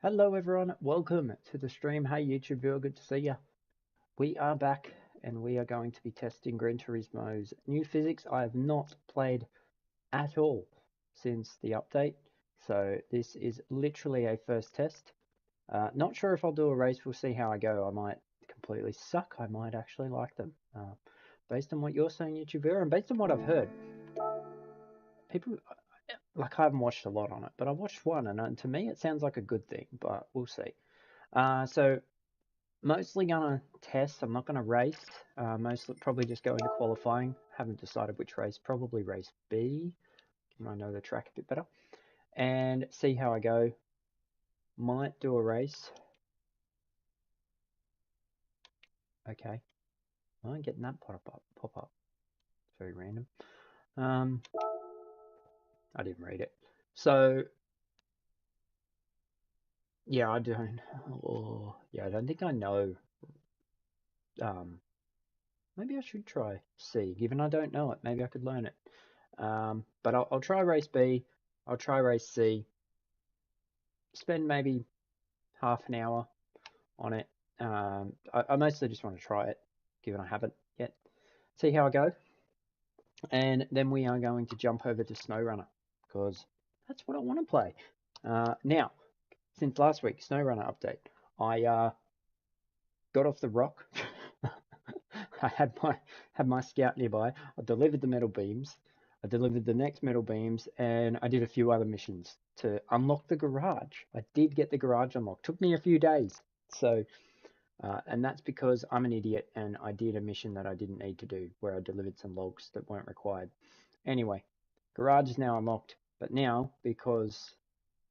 Hello everyone, welcome to the stream. Hey YouTube viewer, good to see ya. We are back and we are going to be testing Gran Turismo's new physics. I have not played at all since the update, so this is literally a first test. Not sure if I'll do a race, we'll see how I go. I might completely suck, I might actually like them. Based on what you're saying YouTube viewer and based on what I've heard, people... Like, I haven't watched a lot on it, but I watched one, and to me it sounds like a good thing, but we'll see. So mostly gonna test. I'm not gonna race. Mostly probably just go into qualifying. Haven't decided which race. Probably race B. I know the track a bit better, and see how I go. Might do a race. Okay, I ain't getting that pop up. It's very random. I didn't read it. So yeah, I don't. Oh, yeah, I don't think I know. Maybe I should try C, given I don't know it. Maybe I could learn it. But I'll try race B. I'll try race C. Spend maybe half an hour on it. I mostly just want to try it, given I haven't yet. See how I go. And then we are going to jump over to SnowRunner, because that's what I want to play. Now, since last week, SnowRunner update, I got off the rock. I had my scout nearby. I delivered the metal beams. I delivered the next metal beams, and I did a few other missions to unlock the garage. I did get the garage unlocked. Took me a few days. So, and that's because I'm an idiot and I did a mission that I didn't need to do, where I delivered some logs that weren't required. Anyway, garage is now unlocked. But now, because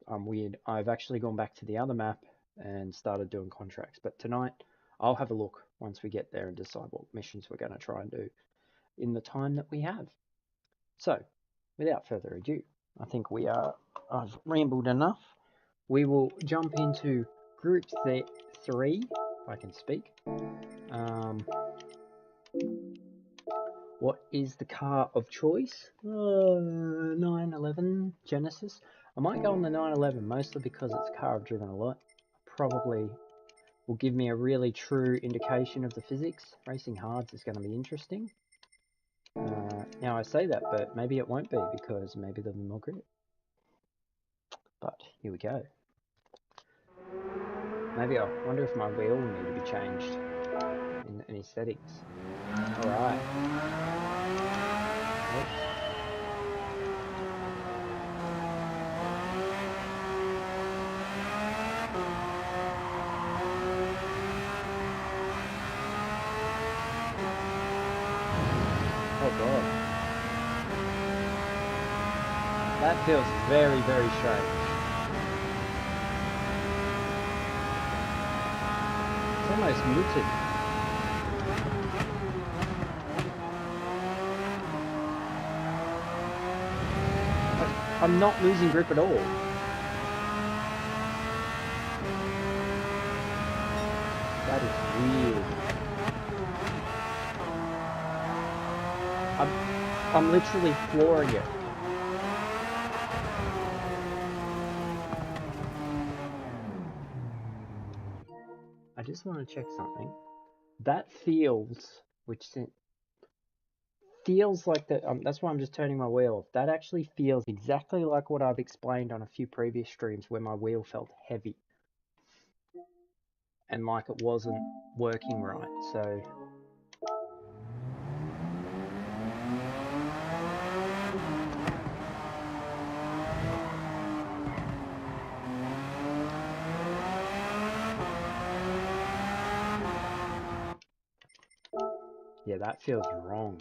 I'm weird, I've actually gone back to the other map and started doing contracts. But tonight, I'll have a look once we get there and decide what missions we're going to try and do in the time that we have. So, without further ado, I think I've rambled enough. We will jump into Group 3, if I can speak. What is the car of choice? 911 Genesis. I might go on the 911, mostly because it's a car I've driven a lot. Probably will give me a really true indication of the physics. Racing hards is going to be interesting. Now I say that, but maybe it won't be, because maybe there'll be more grip. But here we go. Maybe I wonder if my wheel will need to be changed in any settings. Alright. Oh god. That feels very, very strange. It's almost muted. I'm not losing grip at all. That is weird. I'm literally flooring it. I just want to check something. That feels like that. That's why I'm just turning my wheel off. That actually feels exactly like what I've explained on a few previous streams, where my wheel felt heavy and like it wasn't working right. So yeah, that feels wrong.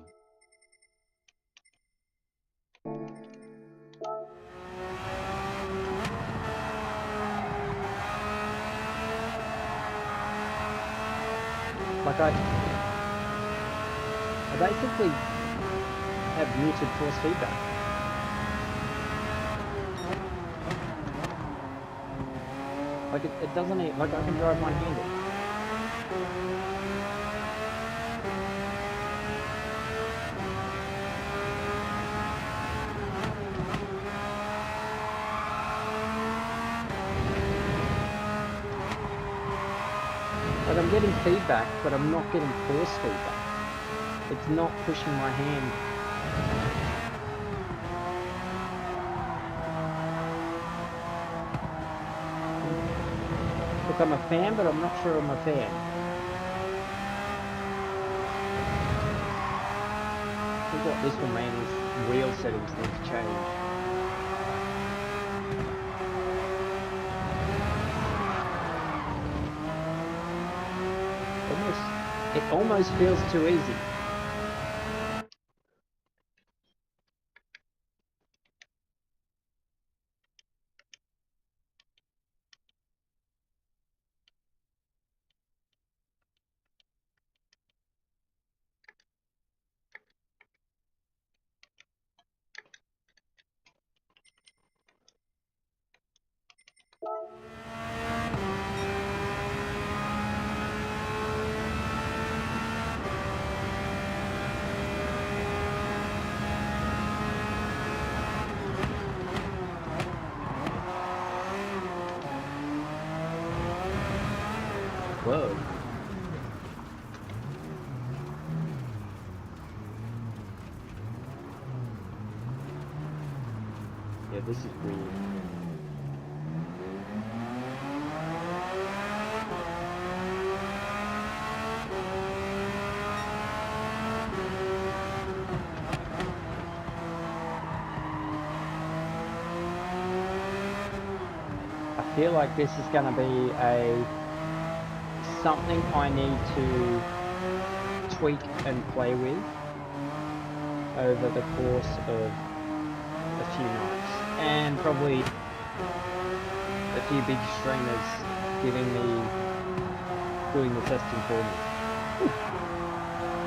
Like I basically have muted force feedback. Like it doesn't even, like I can drive one-handed. Like, I'm getting feedback, but I'm not getting force feedback. It's not pushing my hand. Look, I'm a fan, but I'm not sure I'm a fan. I think what this will mean is wheel settings need to change. It almost feels too easy. Whoa. Yeah, this is weird. I feel like this is going to be something I need to tweak and play with over the course of a few nights, and probably a few big streamers doing the testing for me.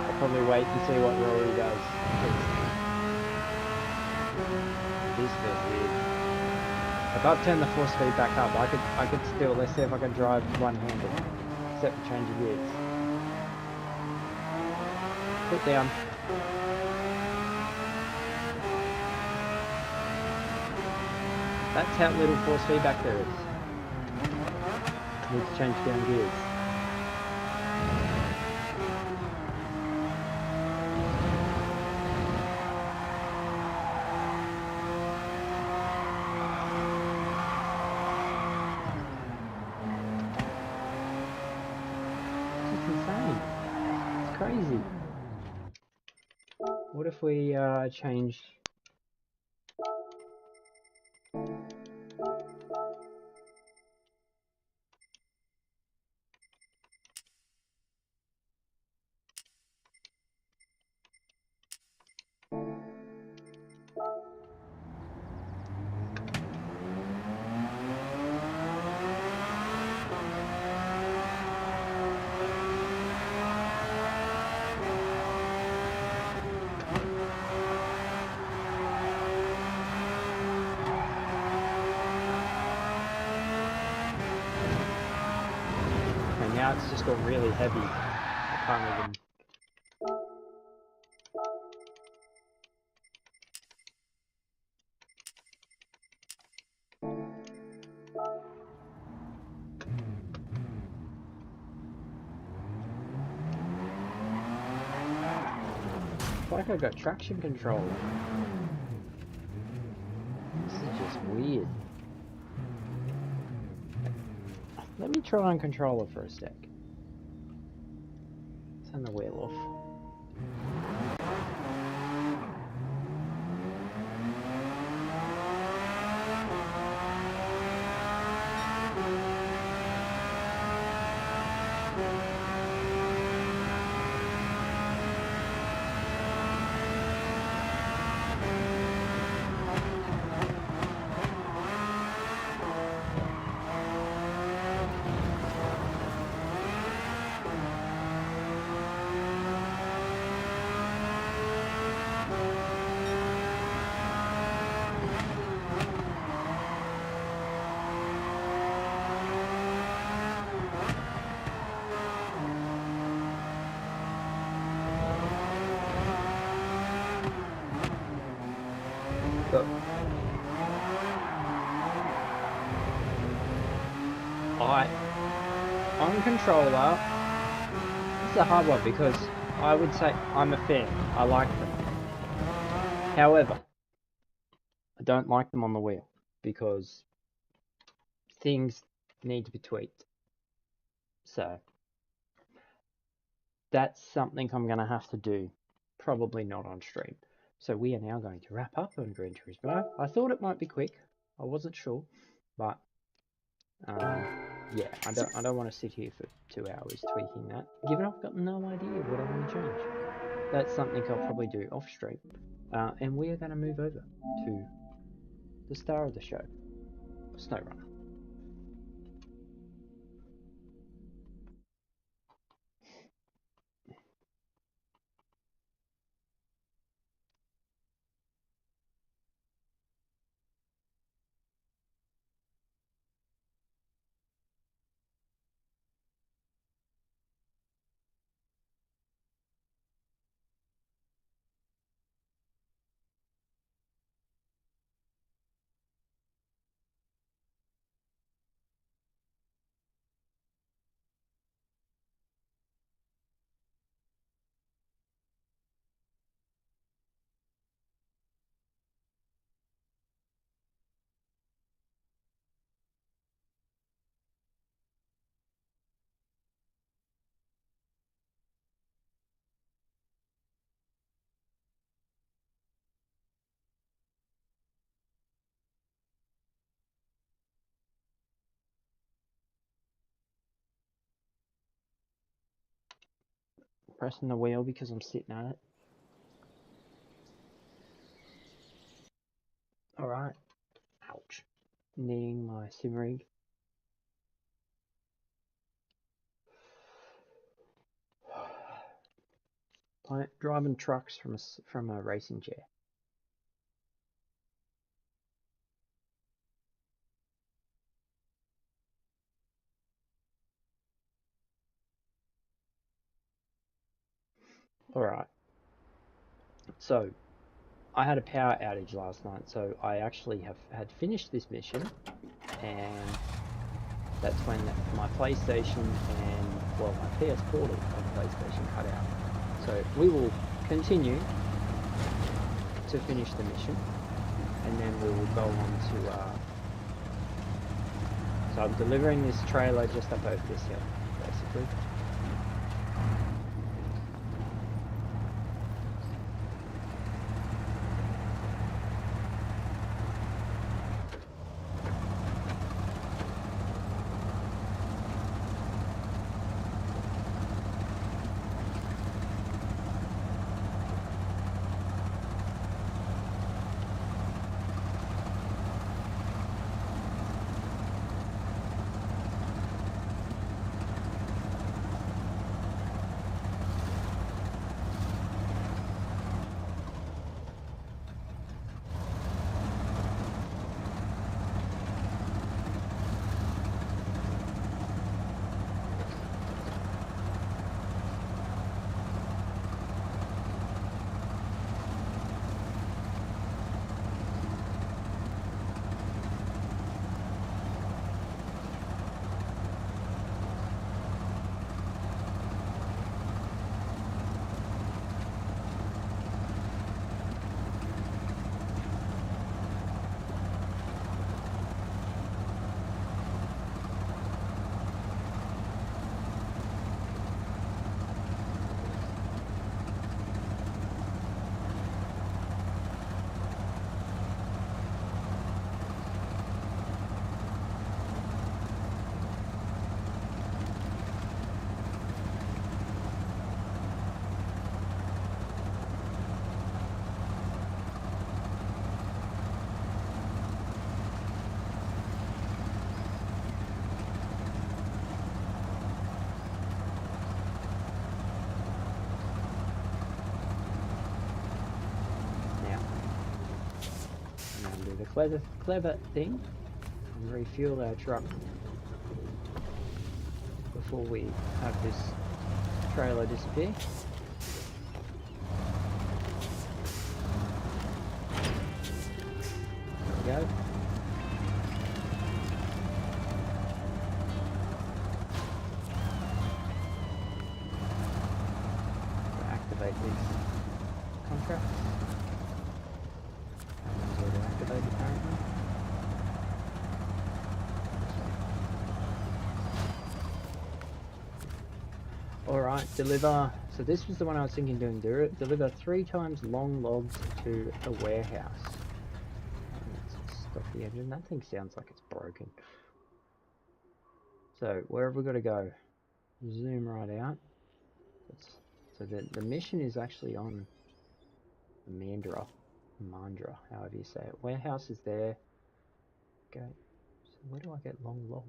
I'll probably wait and see what Rory does. This feels weird. If I've turned the force speed back up, I could still, let's see if I can drive one-handed, except for changing gears. Put down. That's how little force feedback there is. Need to change down gears. It's insane. It's crazy. What if we change? Now it's just got really heavy. I can't even. It's like I got traction control. This is just weird. Let me try and control it for a sec. Turn the wheel off. But on controller, a hard one because I would say I'm a fan. I like them. However, I don't like them on the wheel because things need to be tweaked. So that's something I'm going to have to do. Probably not on stream. So we are now going to wrap up on Gran Turismo. I thought it might be quick. I wasn't sure, but yeah, I don't want to sit here for 2 hours tweaking that, given I've got no idea what I want to change. That's something I'll probably do off stream, and we are going to move over to the star of the show, SnowRunner. Pressing the wheel because I'm sitting at it. Alright. Ouch. Needing my sim rig. Driving trucks from a racing chair. Alright. So, I had a power outage last night, so I actually had finished this mission, and that's when my PlayStation and, well, my PS Portal on PlayStation cut out. So we will continue to finish the mission, and then we will go on to, so I'm delivering this trailer just up over this hill, basically. Clever thing and refuel our truck before we have this trailer disappear. There we go. Alright, deliver. So this was the one I was thinking doing. Deliver 3 times long logs to a warehouse. Let's stop the engine. That thing sounds like it's broken. So where have we got to go? Zoom right out. So the mission is actually on Mandra, however you say it. Warehouse is there. Okay. So where do I get long logs?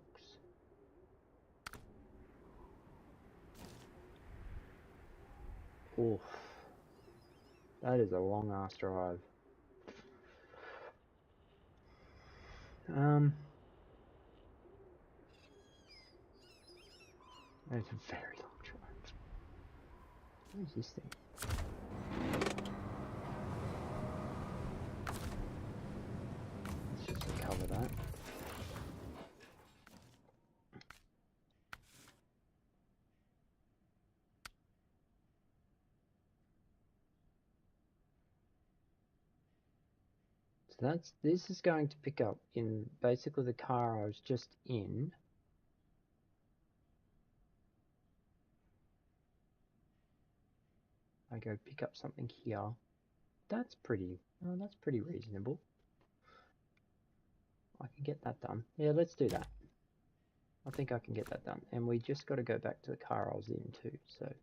Oof. That is a long ass drive. That's a very long drive. What is this thing? Let's just recover that. So this is going to pick up in basically the car I was just in. I go pick up something here. That's pretty reasonable. I can get that done. Yeah, let's do that. I think I can get that done. And we just got to go back to the car I was in too, so.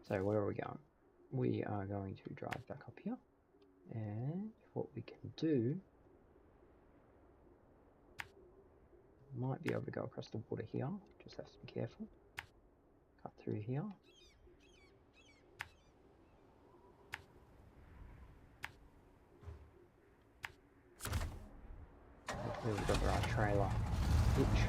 So where are we going? We are going to drive back up here. And what we can do, might be able to go across the water here. Just have to be careful. Cut through here. Hopefully we've got the right trailer hitch.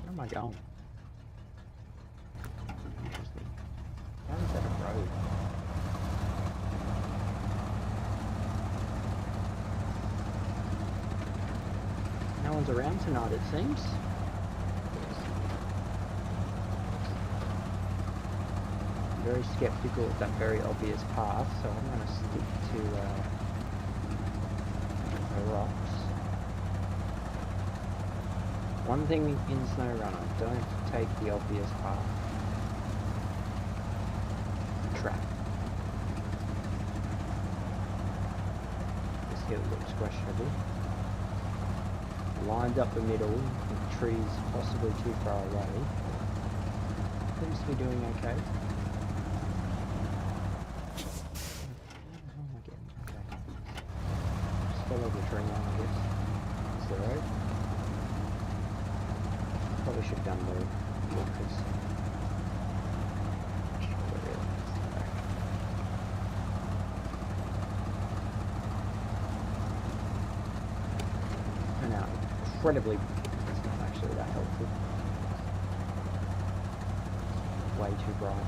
Where am I going? Interesting. How is that a road? No one's around tonight, it seems. I'm very skeptical of that very obvious path, so I'm going to stick to the rocks. One thing in SnowRunner, don't take the obvious path. Trap. This hill looks questionable. Lined up the middle, with trees possibly too far away. Seems to be doing okay. How am I getting? Okay. Just follow the tree line, I guess. It's the road. Probably should have done more walkers. And now, incredibly, it's not actually that helpful. Way too bright.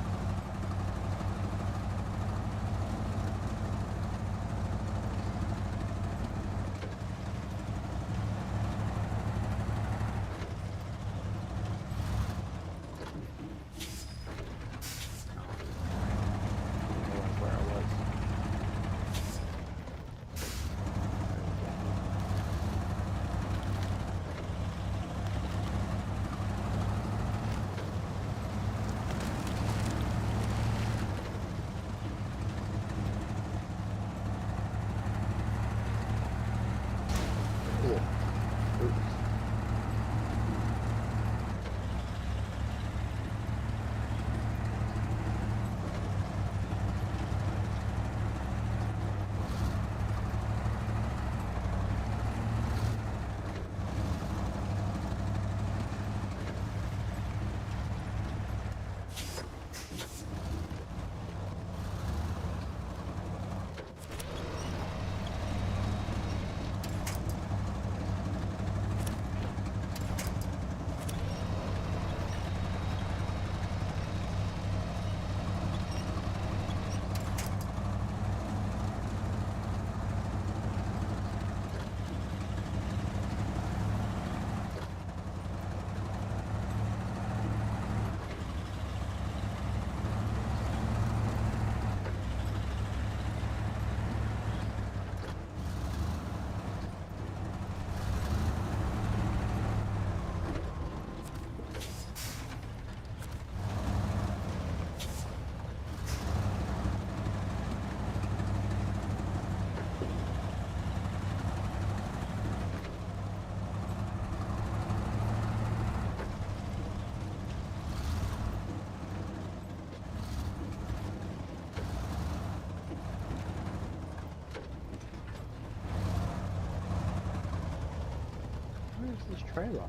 What's this trailer?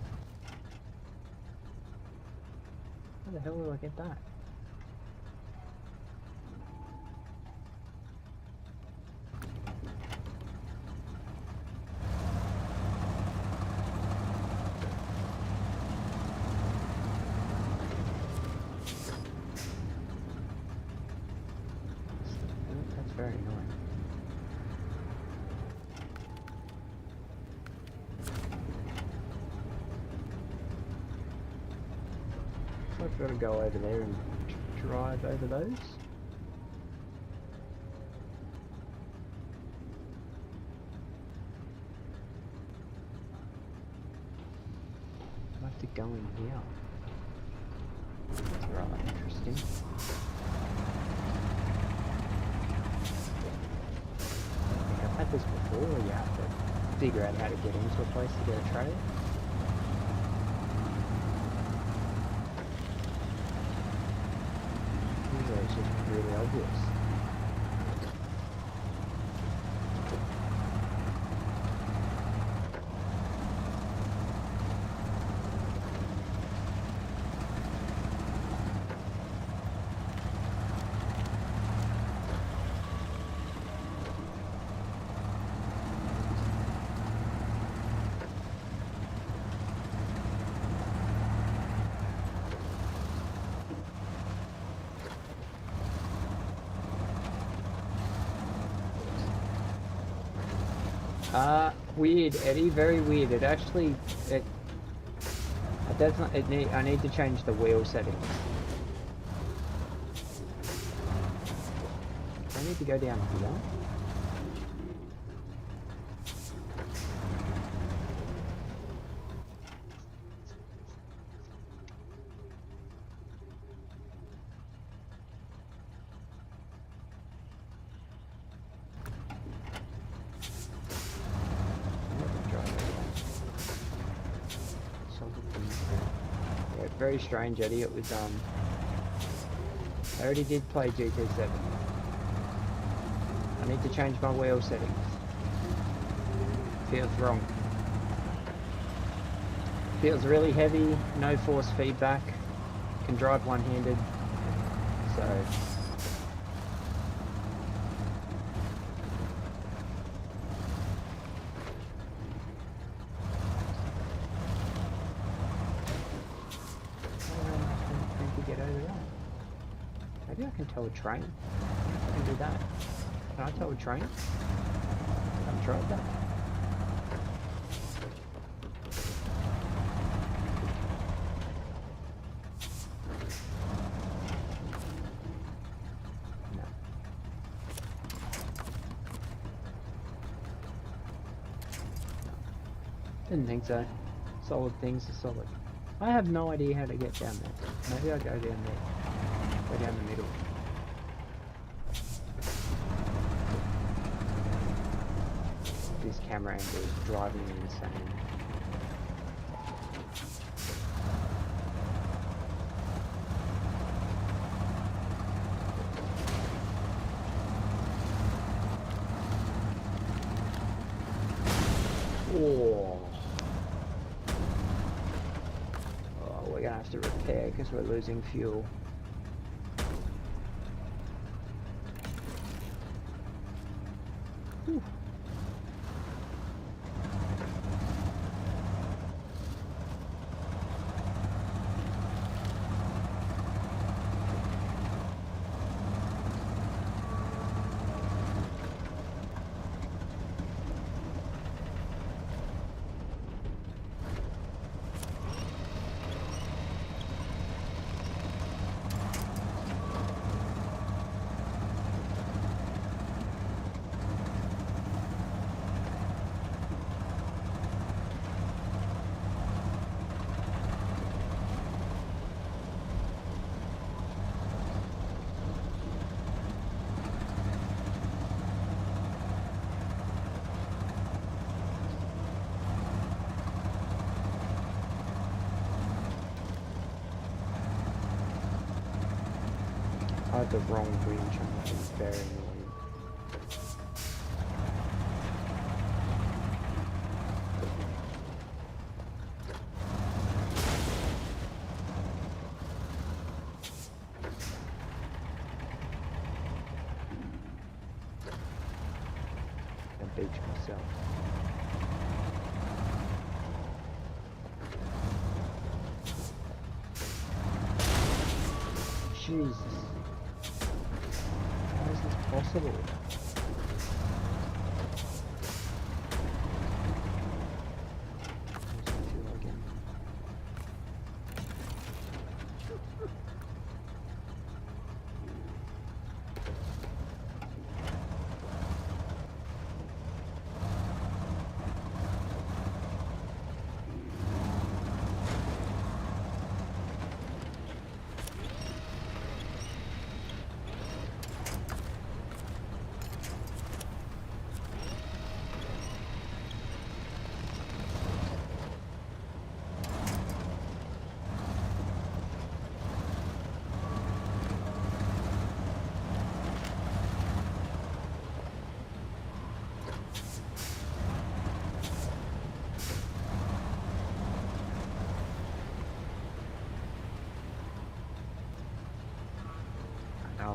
How the hell do I get that? That's very annoying. So I've got to go over there and drive over those. I have to go in here. That's rather interesting. I've had this before, where you have to figure out how to get into a place to get a trailer. Usually it's just really obvious. Weird, Eddie, very weird. It actually, it doesn't, I need to change the wheel settings. I need to go down here. Very strange, Eddie. It was, I already did play GT7. I need to change my wheel settings. Feels wrong. Feels really heavy, no force feedback. Can drive one-handed. So... Maybe I can tow a train. I can do that. Can I tow a train? I've tried that. No. Didn't think so. Solid things are solid. I have no idea how to get down there. Maybe I go down there. Go down the middle. This camera angle is driving me insane. Oh. Oh, we're gonna have to repair because we're losing fuel. Whew. I had the wrong winch on, which is very annoying. beach myself. Jesus. How is this possible?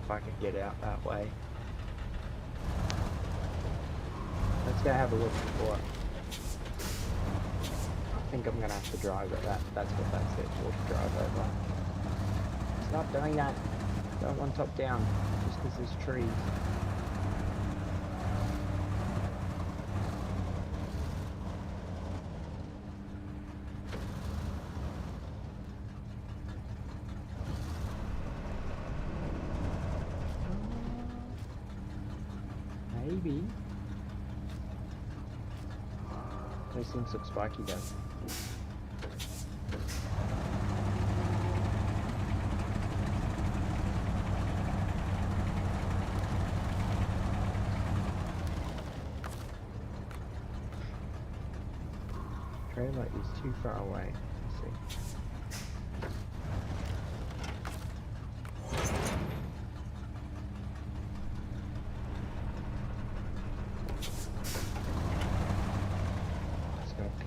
If I can get out that way. Let's go have a look before. I think I'm gonna have to drive it. That's what that said. We'll drive over. Stop doing that. Don't want top down. Just because there's trees. Maybe. Those things look spiky though. Trailer is too far away. Let's see.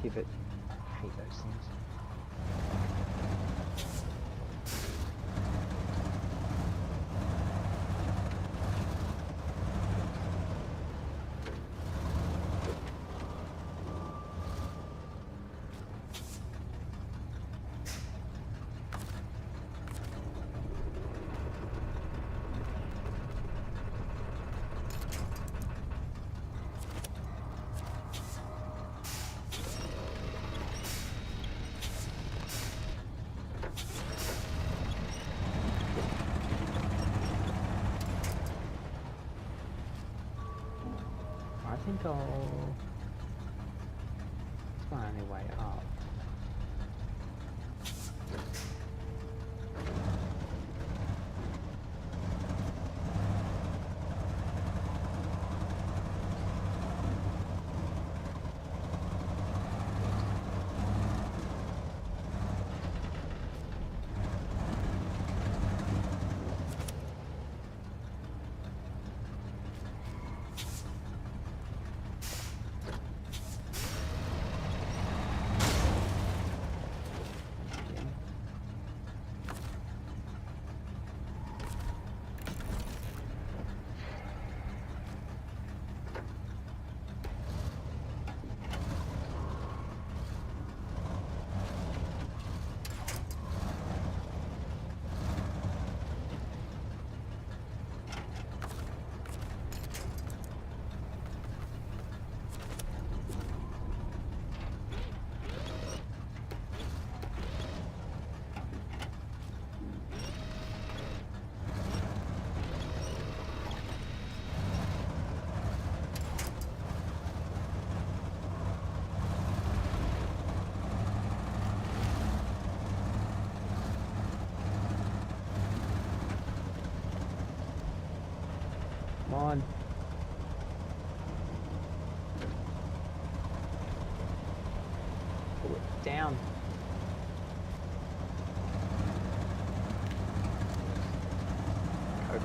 Pivot. I hate those things. I think I'll... It's my only way up. Come on. Pull it down. Go.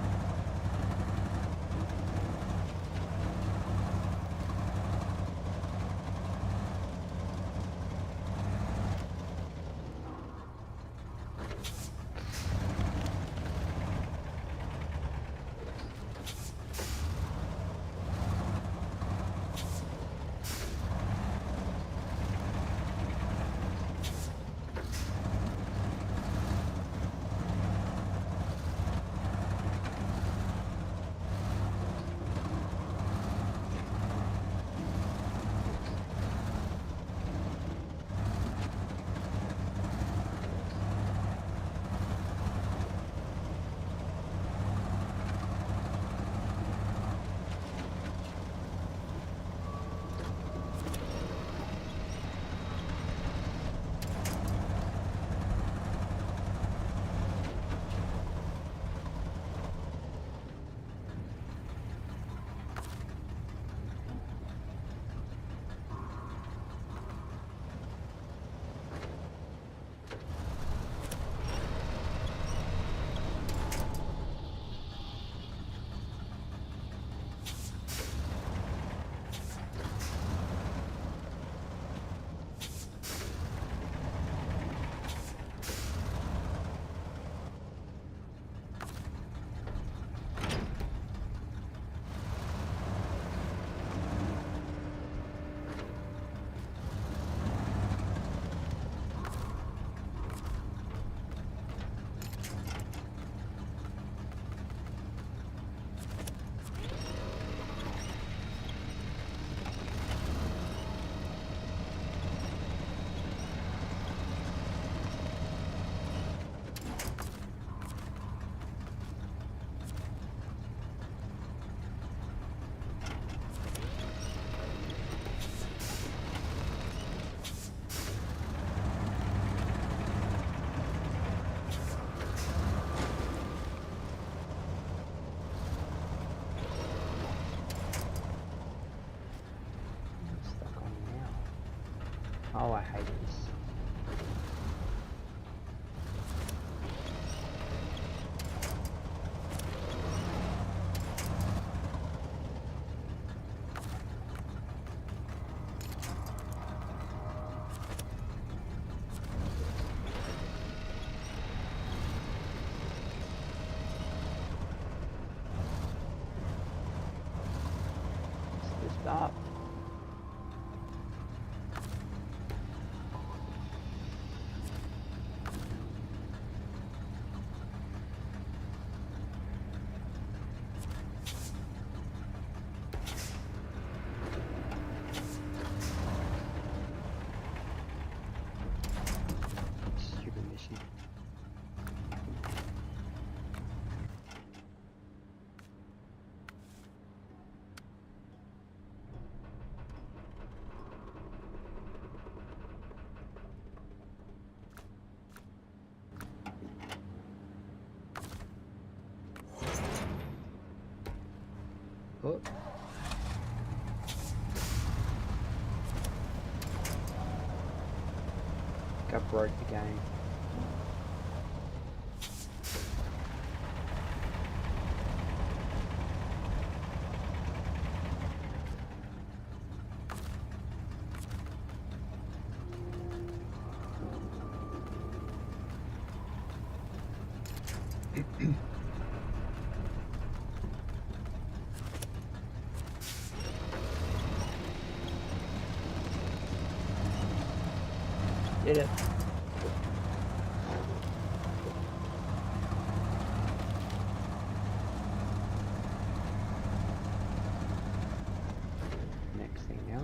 Oh, I hate this. Stop. Stupid mission. Oh. Got broke the game. Did it. Next thing now.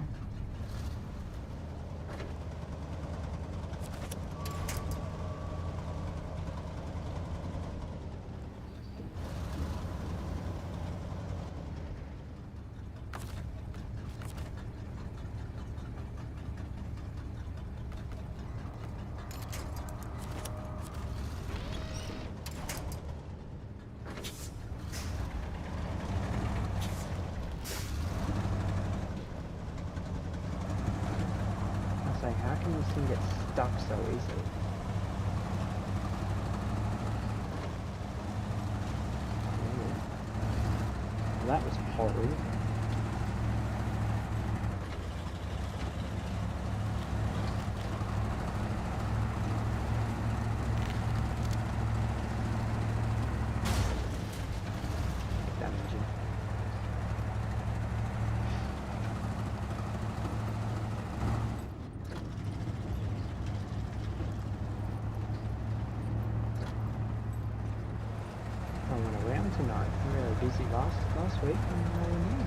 How can this thing get stuck so easily? Well, that was horrible. Damaging. Tonight. I'm really busy last week and no one here.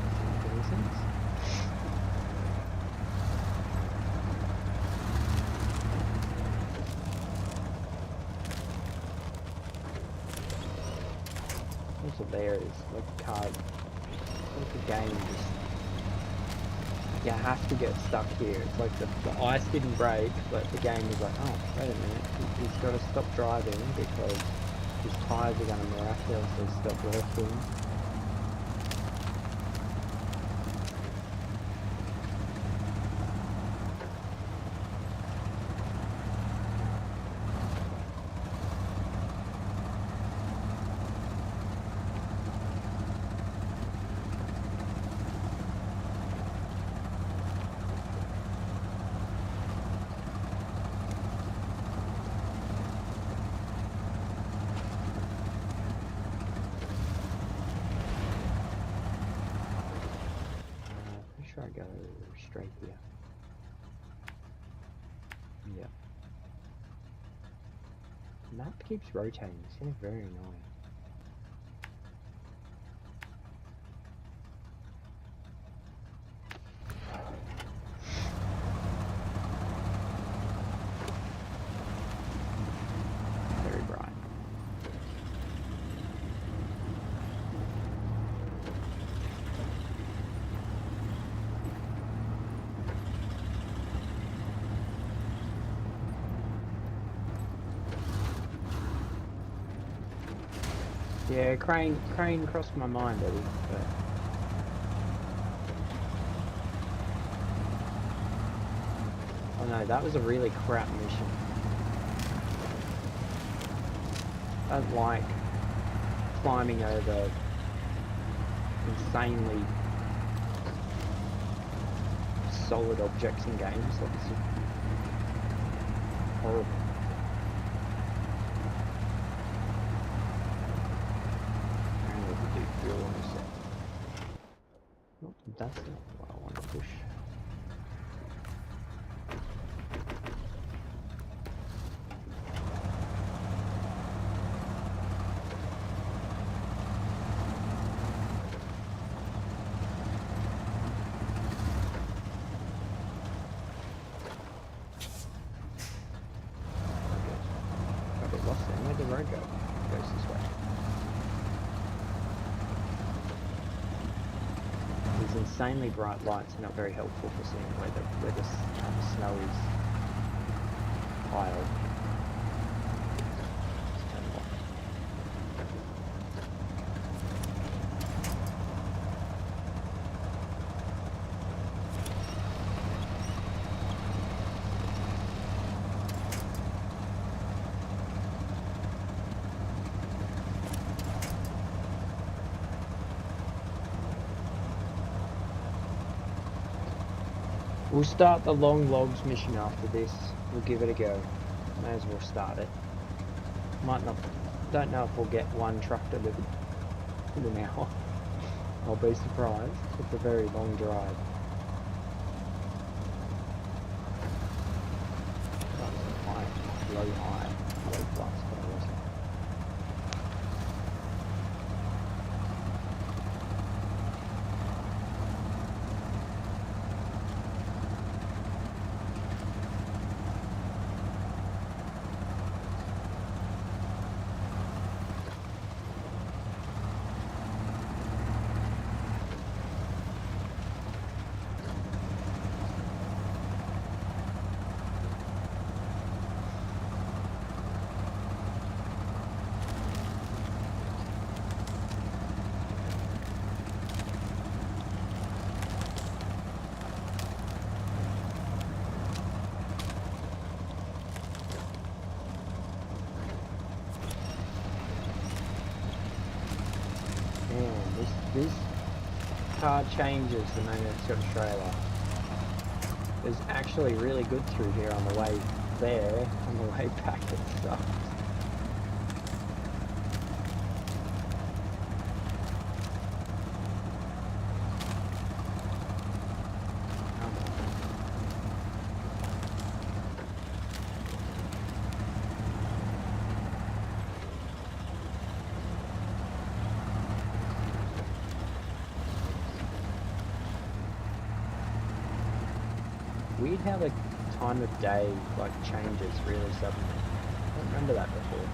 Doesn't make any sense. Also there is like card, like the game just, you have to get stuck here. It's like the ice didn't break, but the game was like, oh, wait a minute, he's got to stop driving because his tyres are going to miraculously stop working. Try to go straight here. Yeah. The map keeps rotating, it's getting very annoying. Very bright. Yeah, crane crossed my mind, Eddie, but Oh no, that was a really crap mission. I don't like climbing over insanely solid objects in games. Like, it's horrible. And we could do fuel on this set. Nope, that's not what I want to push. Where'd the road go? It goes this way. These insanely bright lights are not very helpful for seeing where the snow is piled. Let's turn it off. We'll start the long logs mission after this. We'll give it a go. May as well start it. Might not. Don't know if we'll get one truck delivered in an hour. I'll be surprised. It's a very long drive. That was a high, low high, low plus, but I wasn't. This car changes the moment it's got a trailer. It's actually really good through here on the way there. On the way back it sucks. Weird how the time of day like changes really suddenly. I don't remember that before.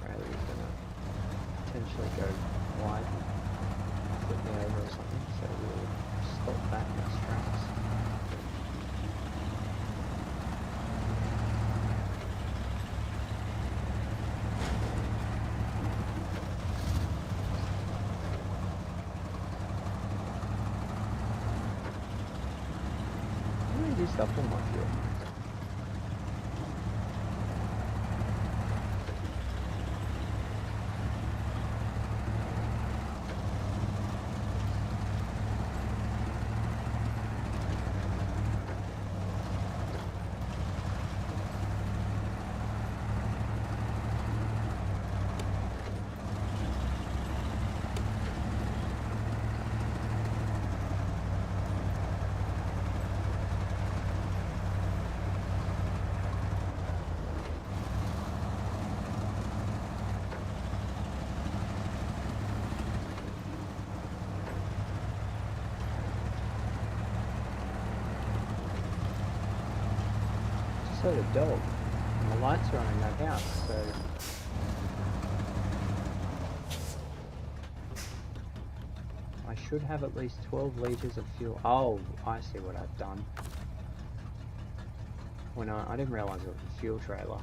Riley's gonna potentially go wide and flip me over or something, so we'll stop that in its tracks. Stuff on my fuel. So the dog, and the lights are on in that house, so I should have at least 12 litres of fuel. Oh, I see what I've done. When I didn't realise it was a fuel trailer.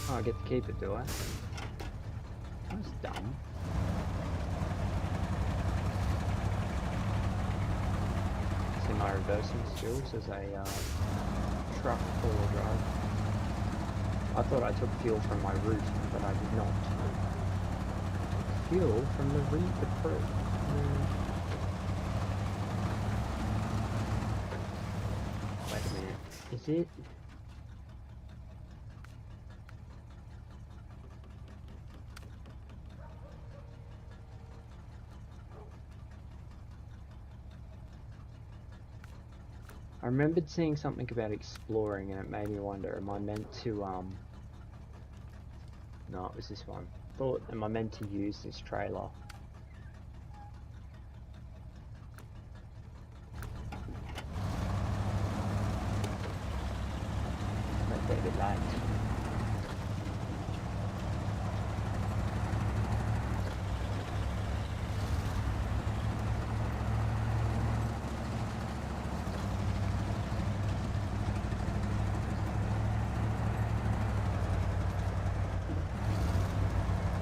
Oh, I get to keep it, do I? That's dumb. See my reversing skills as a truck four-wheel drive. I thought I took fuel from my route, but I did not. Fuel from the Reaper. Wait a minute. Is it? I remembered seeing something about exploring and it made me wonder, am I meant to, no, it was this one. Thought, am I meant to use this trailer? Might be a bit late.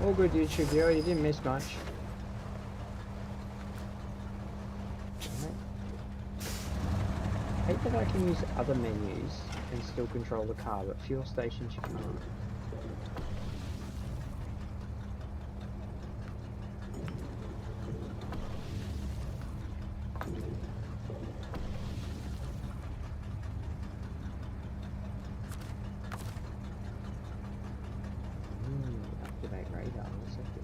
All good, YouTube viewer, you didn't miss much. I hate that I can use other menus and still control the car, but fuel stations you can't. Activate radar, what's that do?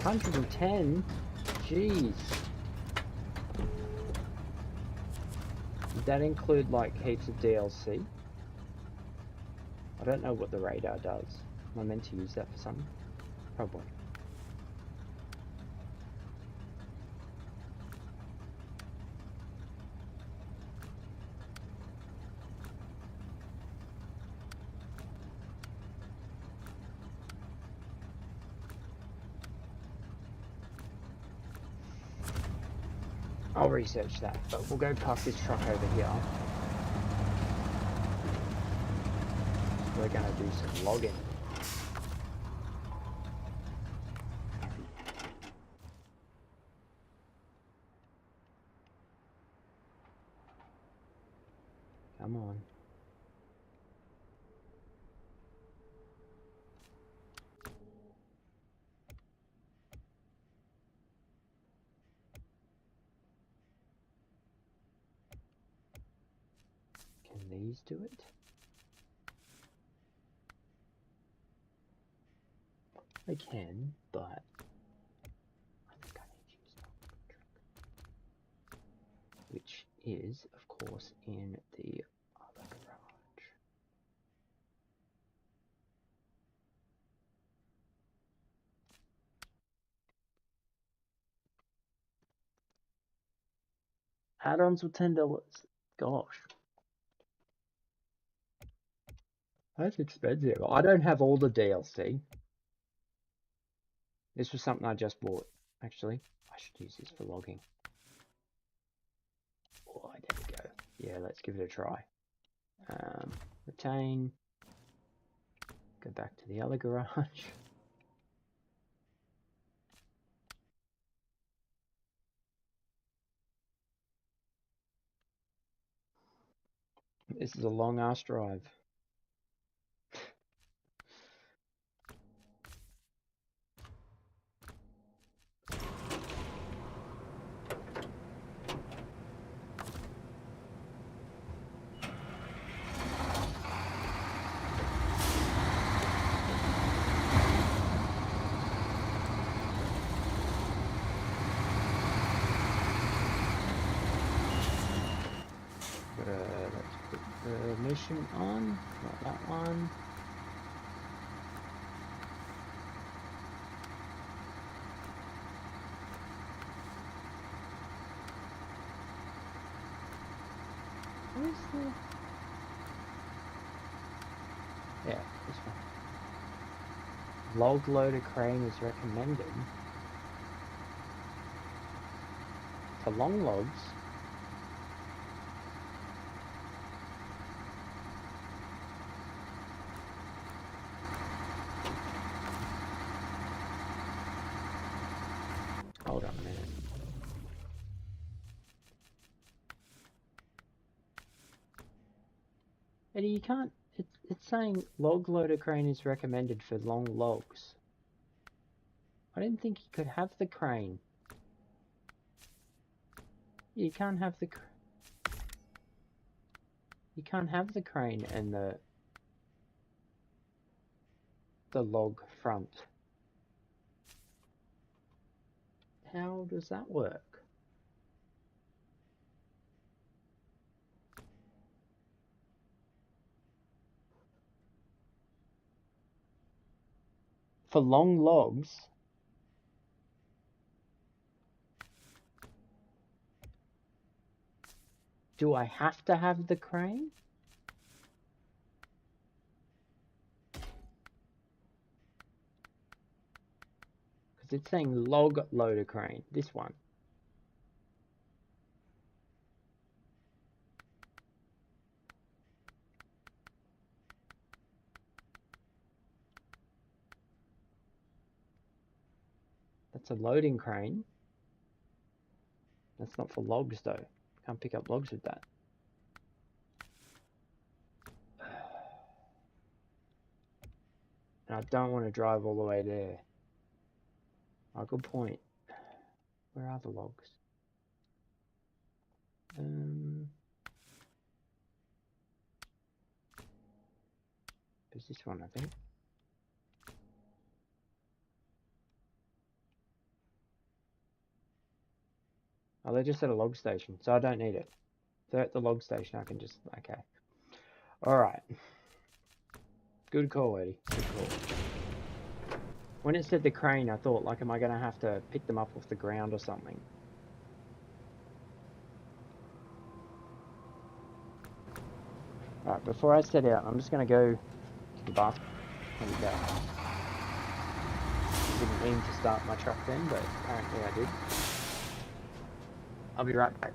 110? Jeez. Did that include like heaps of DLC? I don't know what the radar does. Am I meant to use that for something? Probably. I'll research that, but we'll go park this truck over here. We're gonna do some logging. Come on. Can these do it? They can, but I think I need to use the truck. Which is, of course, in the other garage. Add-ons were $10. Gosh. That's expensive. I don't have all the DLC. This was something I just bought, actually. I should use this for logging. Oh, there we go. Yeah, let's give it a try. Retain. Go back to the other garage. This is a long ass drive. Let's put the mission on, not that one. Where's the... Yeah, this one. Log loader crane is recommended for long logs. Hold on a minute. Eddie, you can't... It's saying log loader crane is recommended for long logs. I didn't think you could have the crane. You can't have the... You can't have the crane and the log front. How does that work? For long logs, do I have to have the crane? Because it's saying log loader crane, this one. That's a loading crane. That's not for logs though. Can't pick up logs with that. And I don't want to drive all the way there. Oh, good point. Where are the logs? There's this one, I think. Oh, they're just at a log station, so I don't need it. If they're at the log station, I can just... Okay. Alright. Good call, Eddie. Good call. When it said the crane, I thought, like, am I going to have to pick them up off the ground or something? Alright, before I set out, I'm just going to go to the bathroom and didn't mean to start my truck then, but apparently I did. I'll be right back.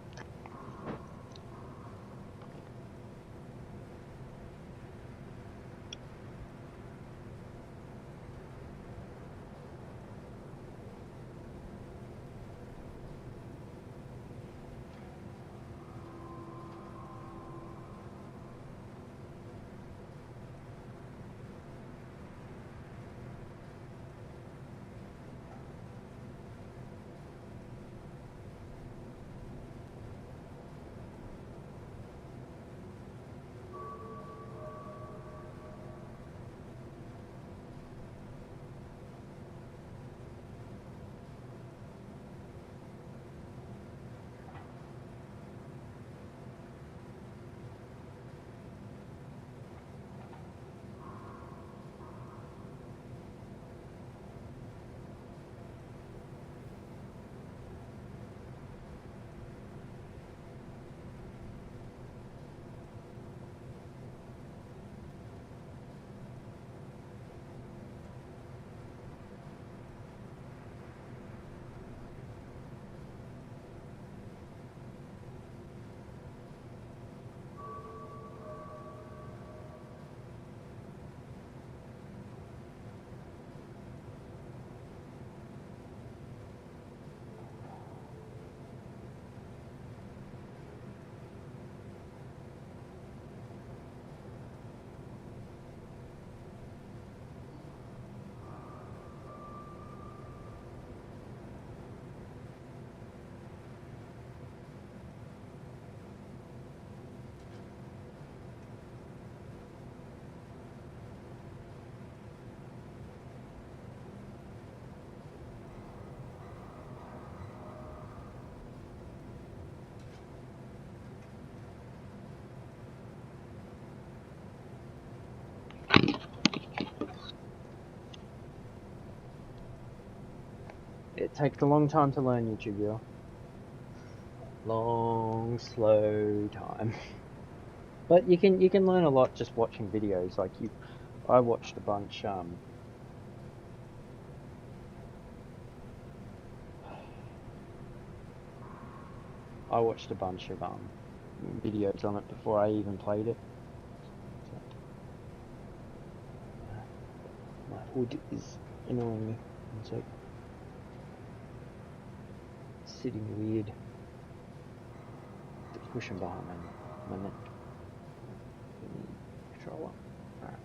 It takes a long time to learn YouTube, y'all. Long, slow time. But you can learn a lot just watching videos. Like I watched a bunch. I watched a bunch of videos on it before I even played it. So, my hood is annoying me. It's like sitting weird. It's pushing behind my neck. Controller. Alright.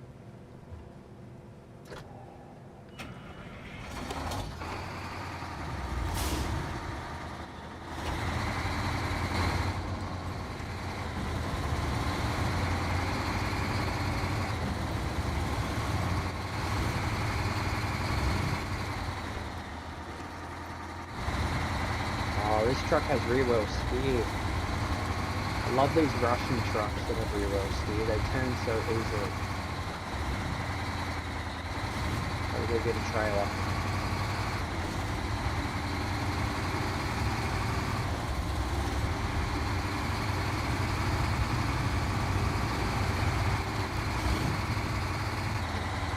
Oh, this truck has rear wheel steer. I love these Russian trucks that have rear wheel steer. They turn so easily. I'll go get a trailer.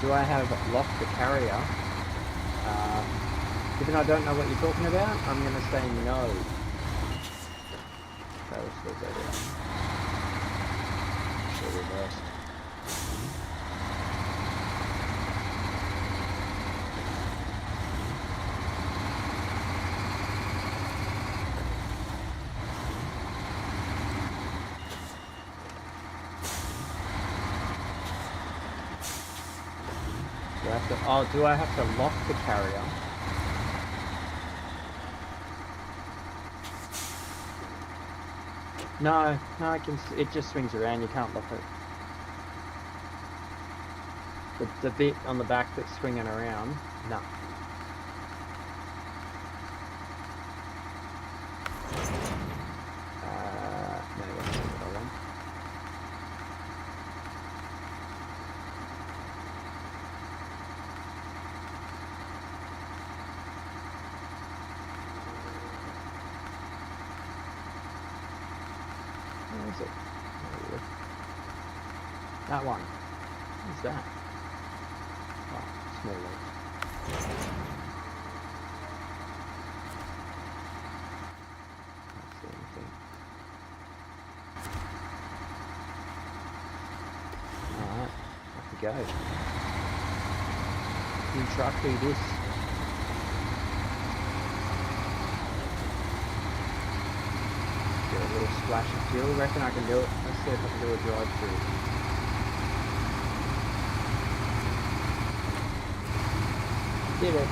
Do I have locked the carrier? Given I don't know what you're talking about, I'm going to say no. Okay, let's go there. Should reversed. Do I have to? Oh, do I have to lock the carrier? No, I can. It just swings around. You can't lock it. The bit on the back that's swinging around, no. No, that's not what I want. Where is it? That one. What's that? Oh, small legs. Can't see anything. Alright, off we go. New truck, do this. Get a little splash of fuel. Reckon I can do it. Let's see if I can do a drive through. Did it.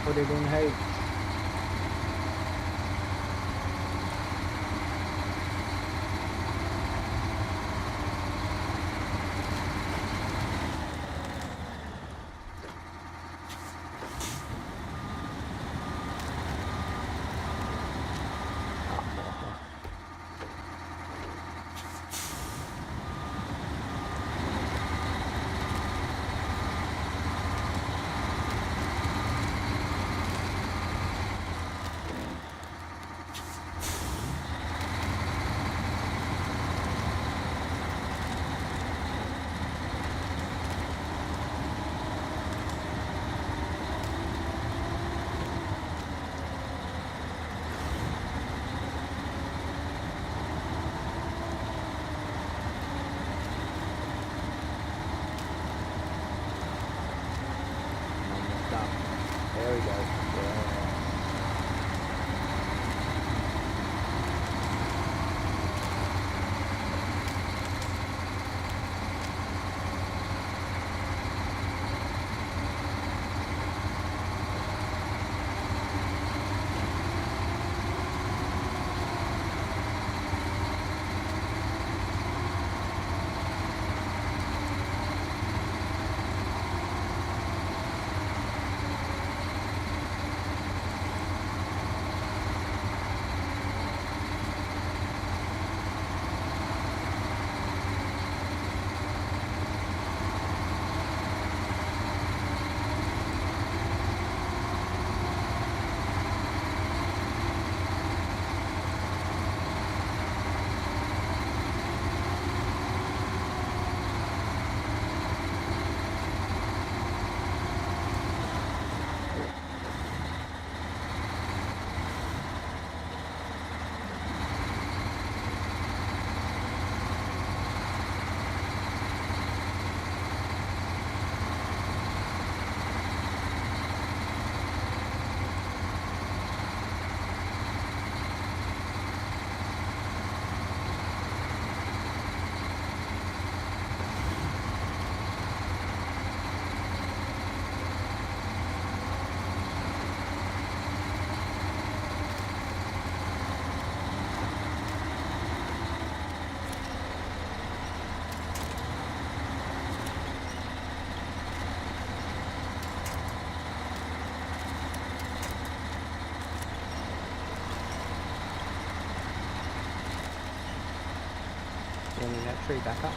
put it in heaps. There we go. Yeah. Bringing that tree back up.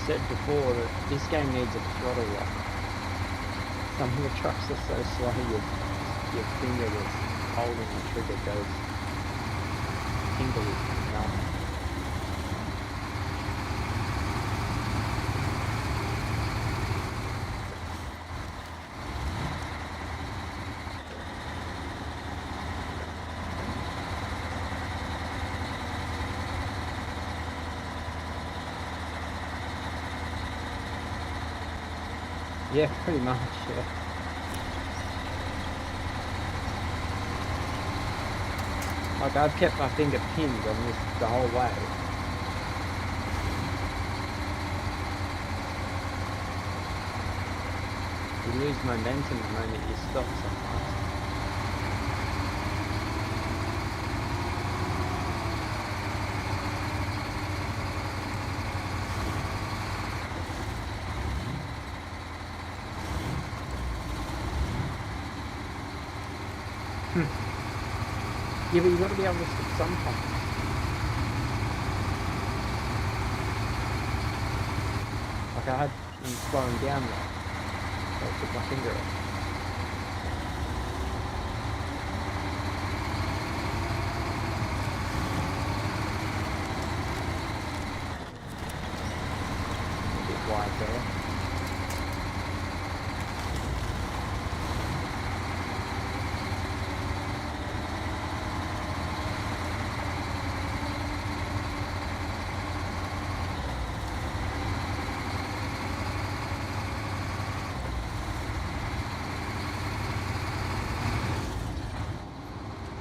Said before that this game needs a throttle lock. Some of the trucks are so slow your finger that's holding the trigger goes tingly and numb. Yeah, pretty much, yeah. Like, I've kept my finger pinned on this the whole way. You lose momentum the moment you stop sometimes. Yeah, but you got to be able to stop sometimes. Like I had him slowing down there. So I took my finger off. A bit wide there.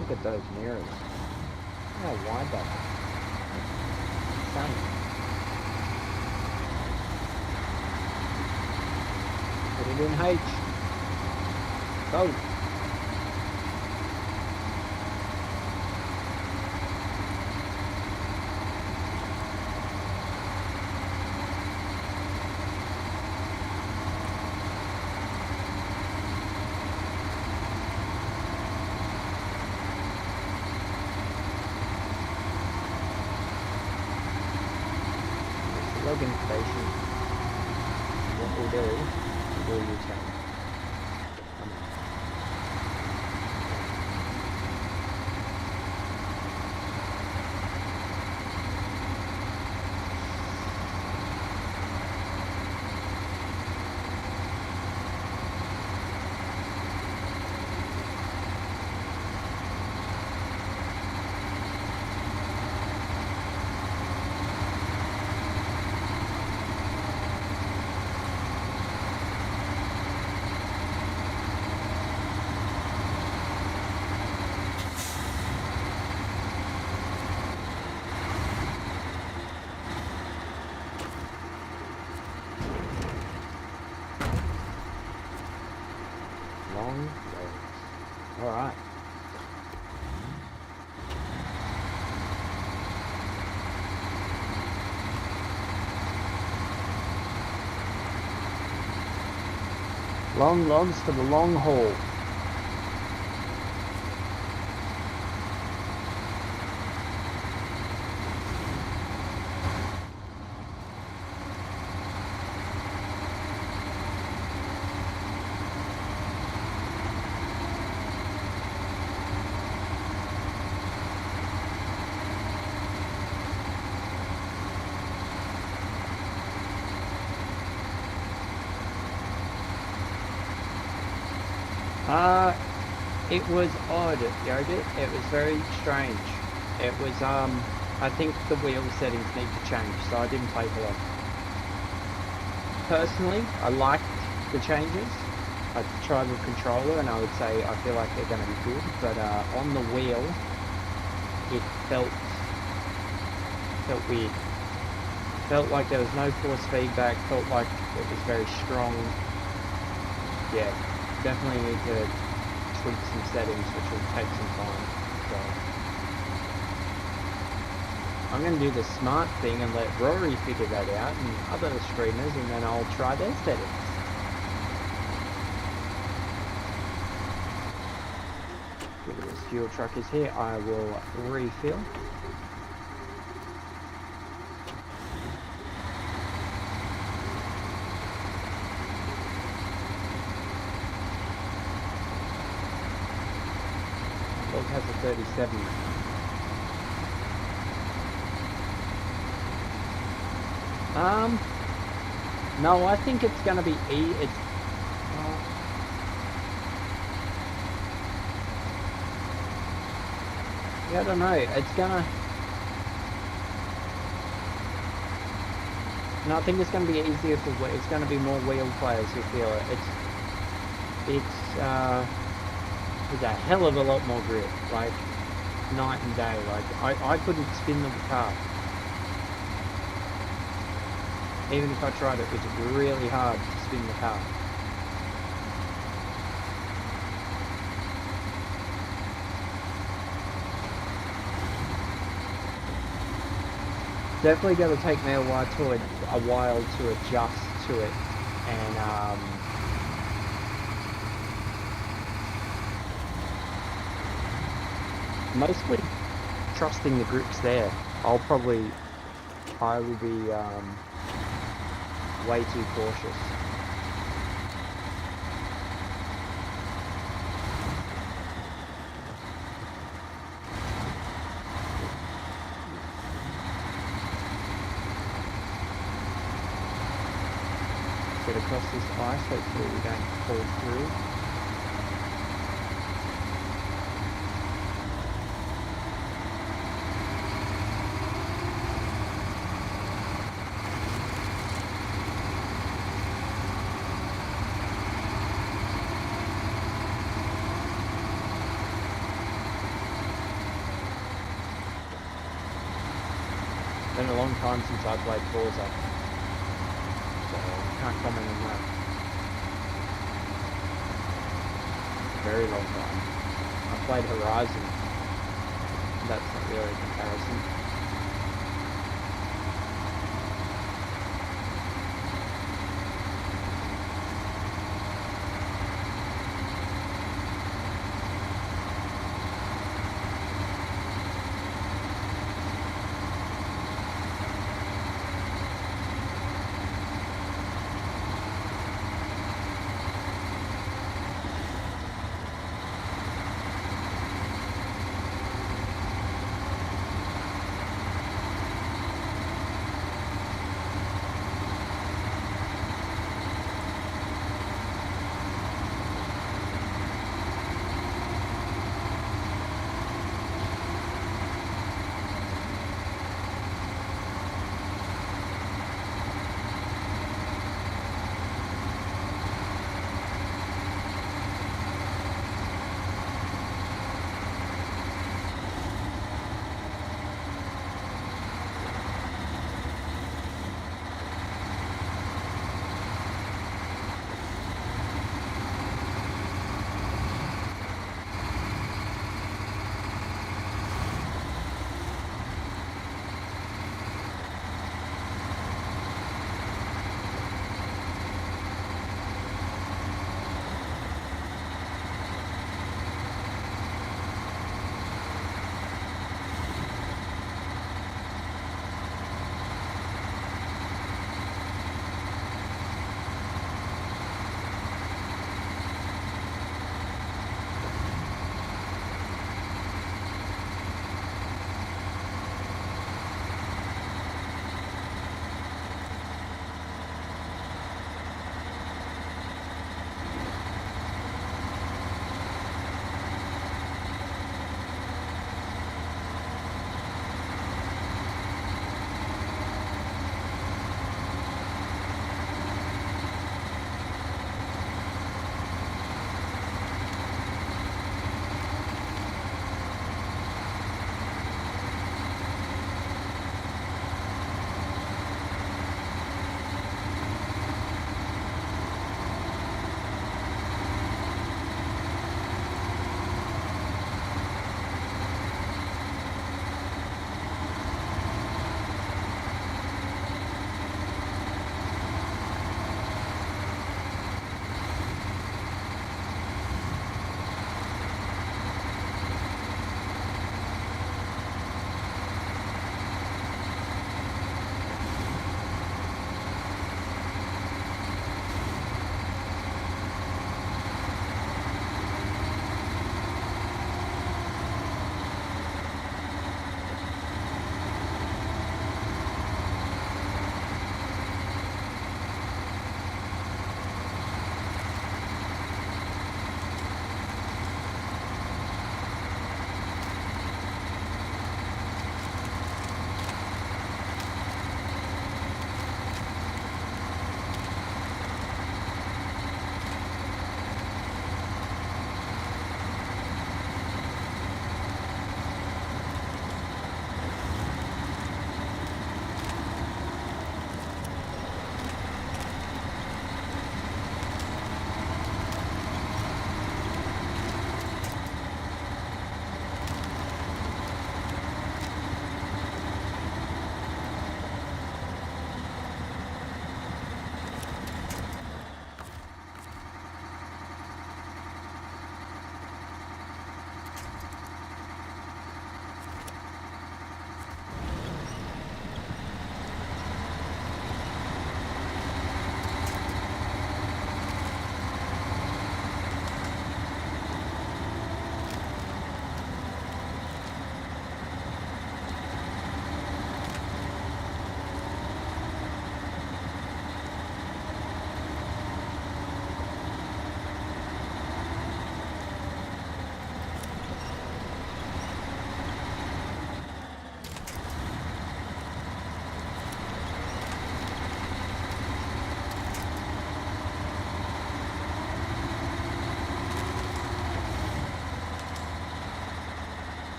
Look at those mirrors. Look how wide that is. Stunning. Put it in H. Go. Logan station. What we'll do, we'll U-turn. Come on. Long roads. Alright. Long logs for the long haul. It was odd, Yogurt. It was very strange. It was, I think the wheel settings need to change, so I didn't play for long. Personally, I liked the changes. I tried the controller and I would say I feel like they're going to be good, but on the wheel, it felt weird. Felt like there was no force feedback, felt like it was very strong. Yeah, definitely need to tweak some settings, which will take some time. So I'm going to do the smart thing and let Rory figure that out and other streamers, and then I'll try their settings. This fuel truck is here. I will refill. Log has a 37. No, I think it's gonna be yeah, I don't know. It's gonna. No, I think it's gonna be easier for. It's gonna be more wheel players who feel it. It's a hell of a lot more grip. Like, night and day. Like I couldn't spin the car. Even if I tried it, it's really hard to spin the car. Definitely going to take me a while to adjust to it, and mostly trusting the grips there. I will be way too cautious. Get across this ice, hopefully we don't fall through. It's been a long time since I played Forza, so I can't comment on that. Very long time. I played Horizon. That's not really a comparison.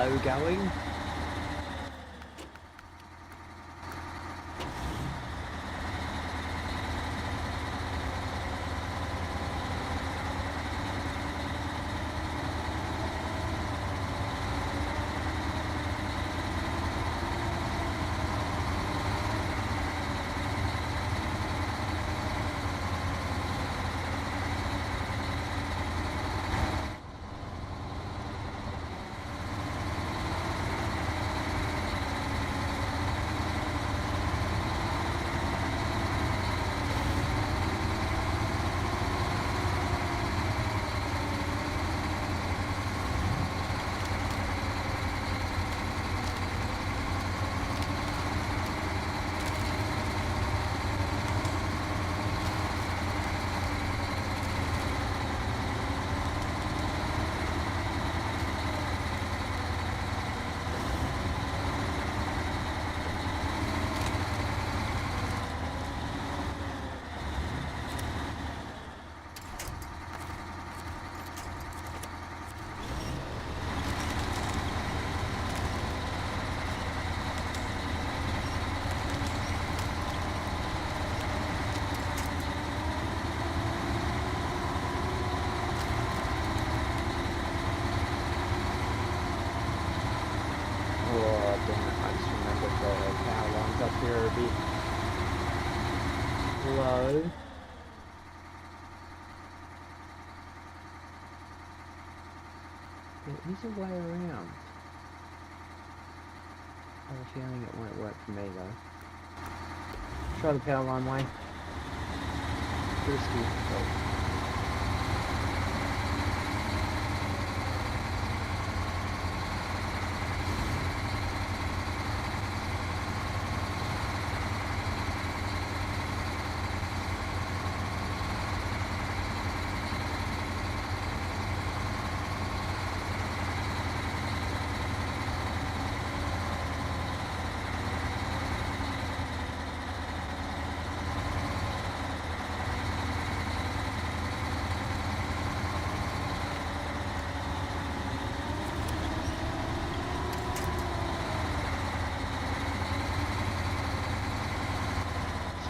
slow going. Low. There is a way around. I have a feeling it won't work for me though. Try the power line way. Risky. Oh.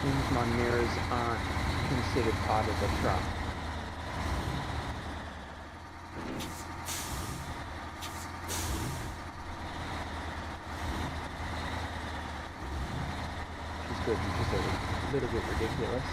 Seems my mirrors aren't considered part of the truck. Which is good because they're a little bit ridiculous.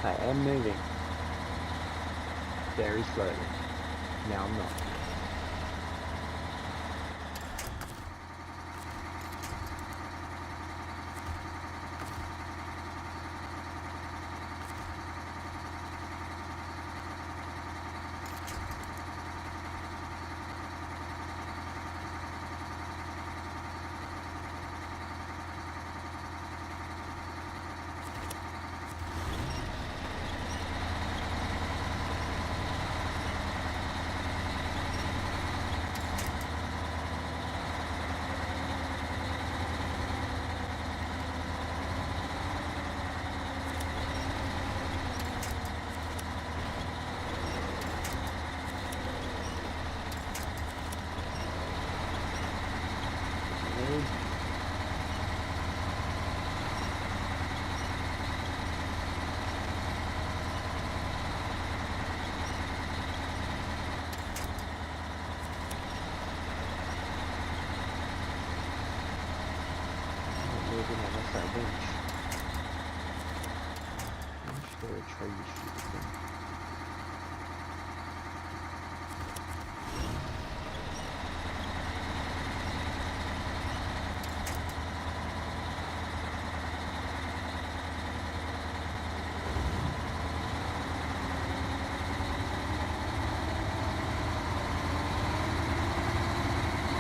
I am moving very slowly. Now I'm not. for a winch. Winch for a tree, stupid thing.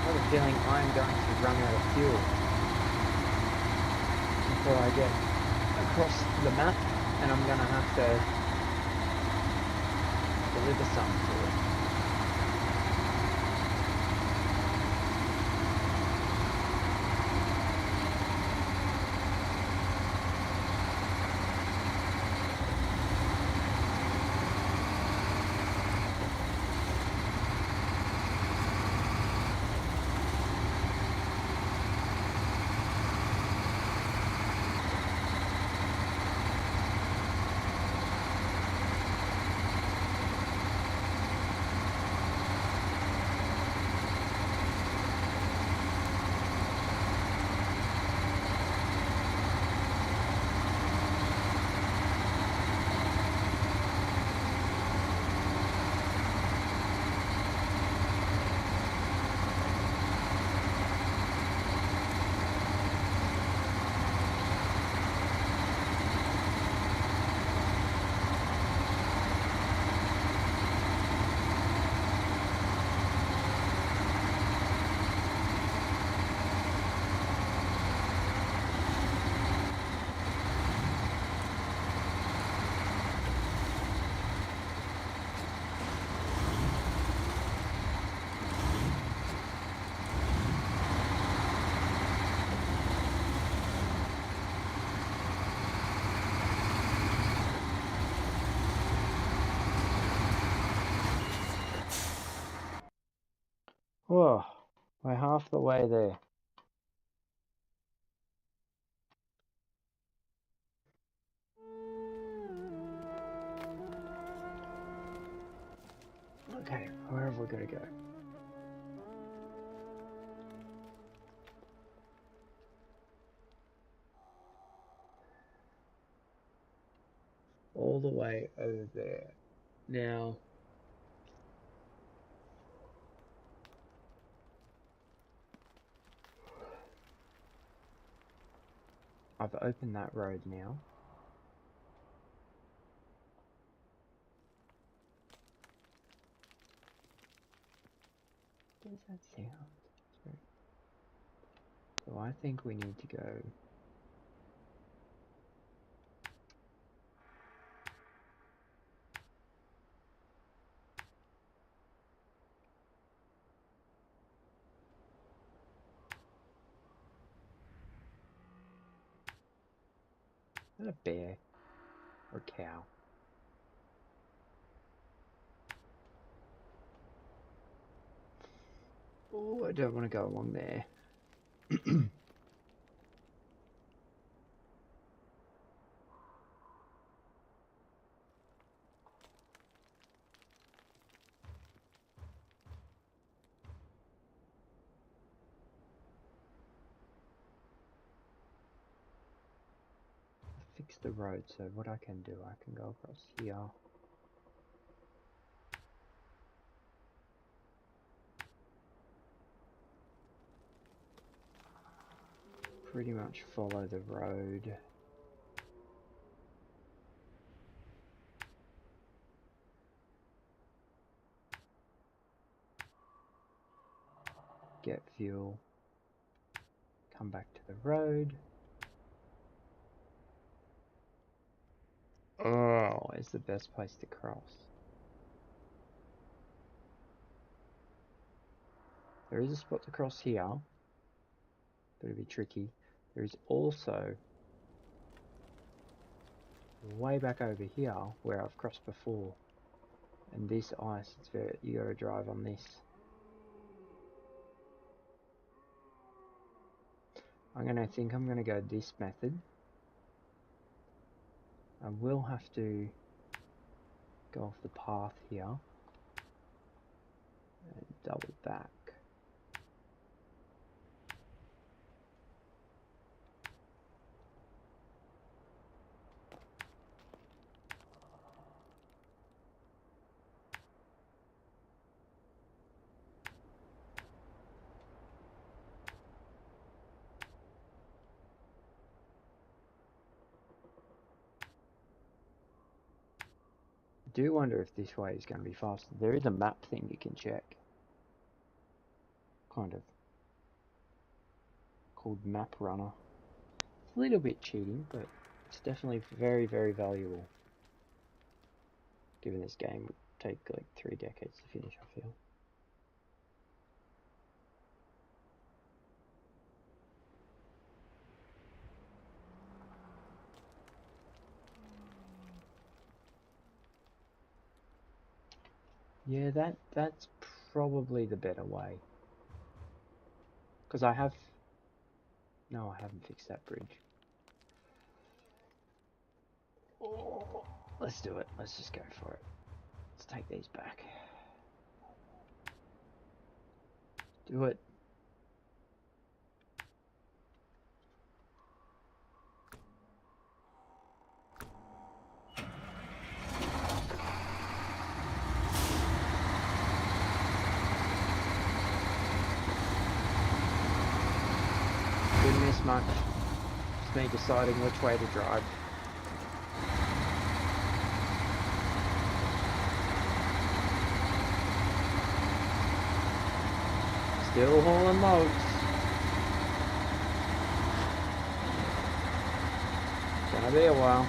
I have a feeling I'm going to run out of fuel before I get across the map, and I'm going to have to deliver some to it. Whoa, we're half the way there. Okay, where have we got to go? All the way over there. Now, I've opened that road now. What does that sound? So I think we need to go is that a bear or a cow? Oh, I don't want to go along there. Fix the road, so what I can do, I can go across here. Pretty much follow the road. Get fuel. Come back to the road. Oh, it's the best place to cross. There is a spot to cross here, but it'll be tricky. There is also way back over here where I've crossed before, and this ice, it's very, you gotta drive on this. I'm gonna go this method. I will have to go off the path here and double back. do wonder if this way is going to be faster. There is a map thing you can check. Kind of. Called Map Runner. It's a little bit cheating, but it's definitely very, very valuable. Given this game would take like 3 decades to finish, I feel. Yeah, that's probably the better way. Because I have... No, I haven't fixed that bridge. Oh, let's do it. Let's just go for it. Let's take these back. Do it. Didn't miss much. Just me deciding which way to drive. Still hauling loads. Gonna be a while.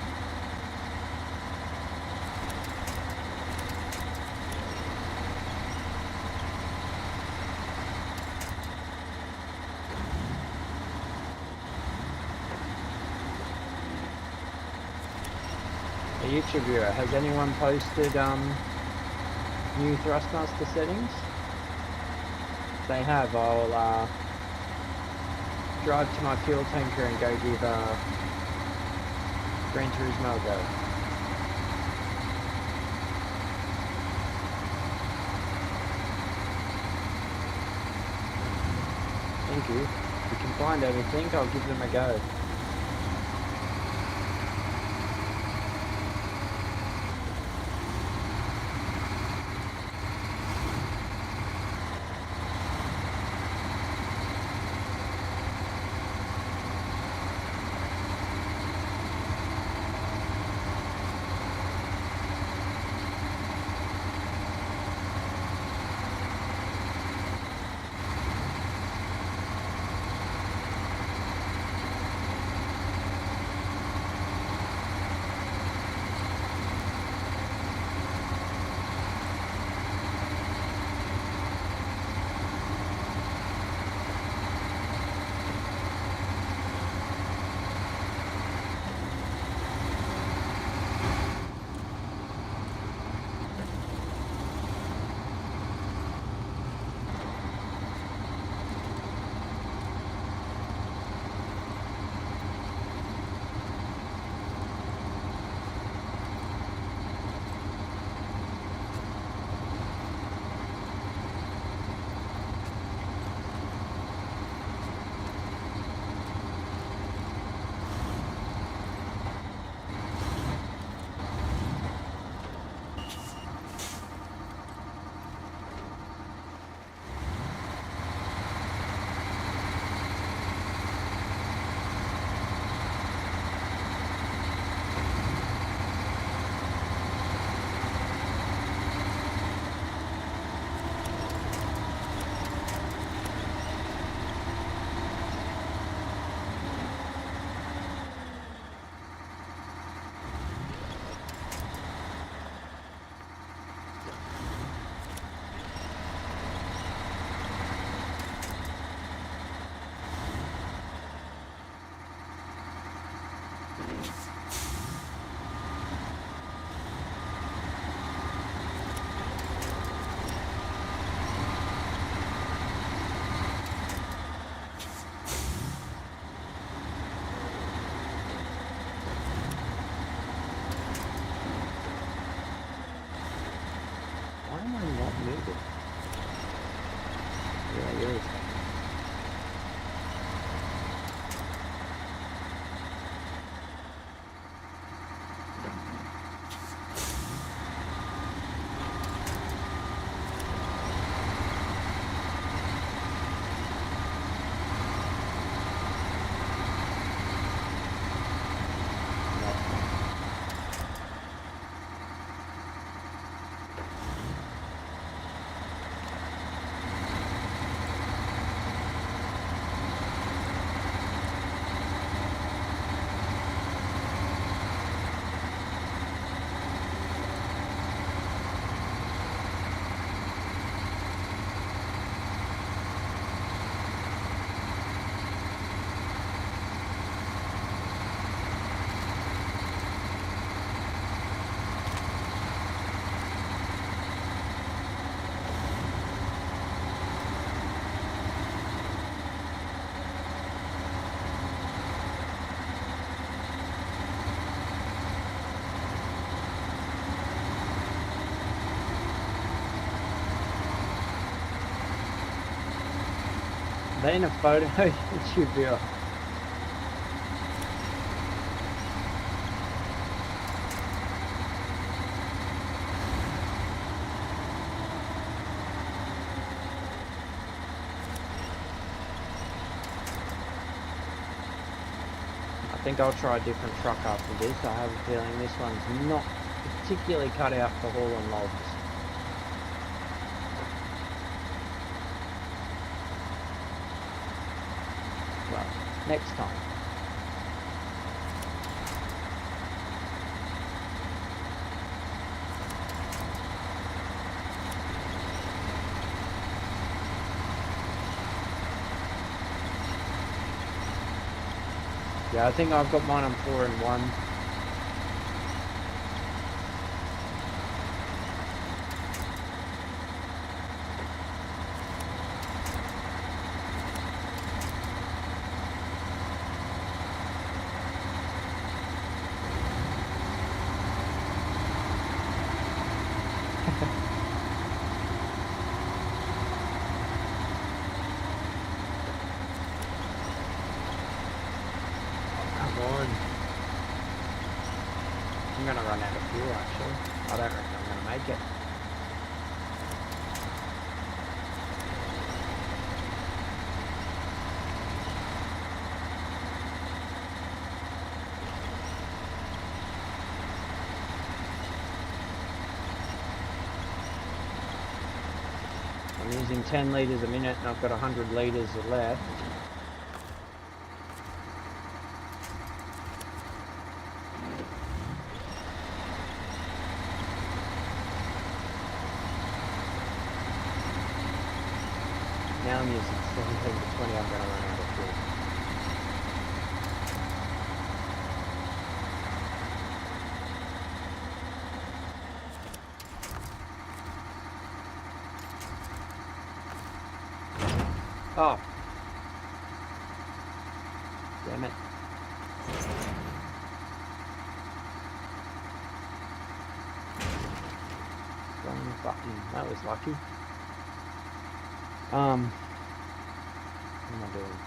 A YouTube viewer, has anyone posted new Thrustmaster settings? If they have, I'll drive to my fuel tanker and go give Gran Turismo a go. Thank you. If you can find anything, I'll give them a go. They in a photo YouTube viewer. I think I'll try a different truck after this. I have a feeling this one's not particularly cut out for hauling logs. Well, next time. Yeah, I think I've got mine on 4 and 1. I'm gonna run out of fuel actually. I don't reckon I'm gonna make it. I'm using 10 litres a minute and I've got 100 litres left. Now I'm using 17 to 20, I'm going to run out of fuel. Oh. Damn it. Wrong button. That was lucky. What am I doing?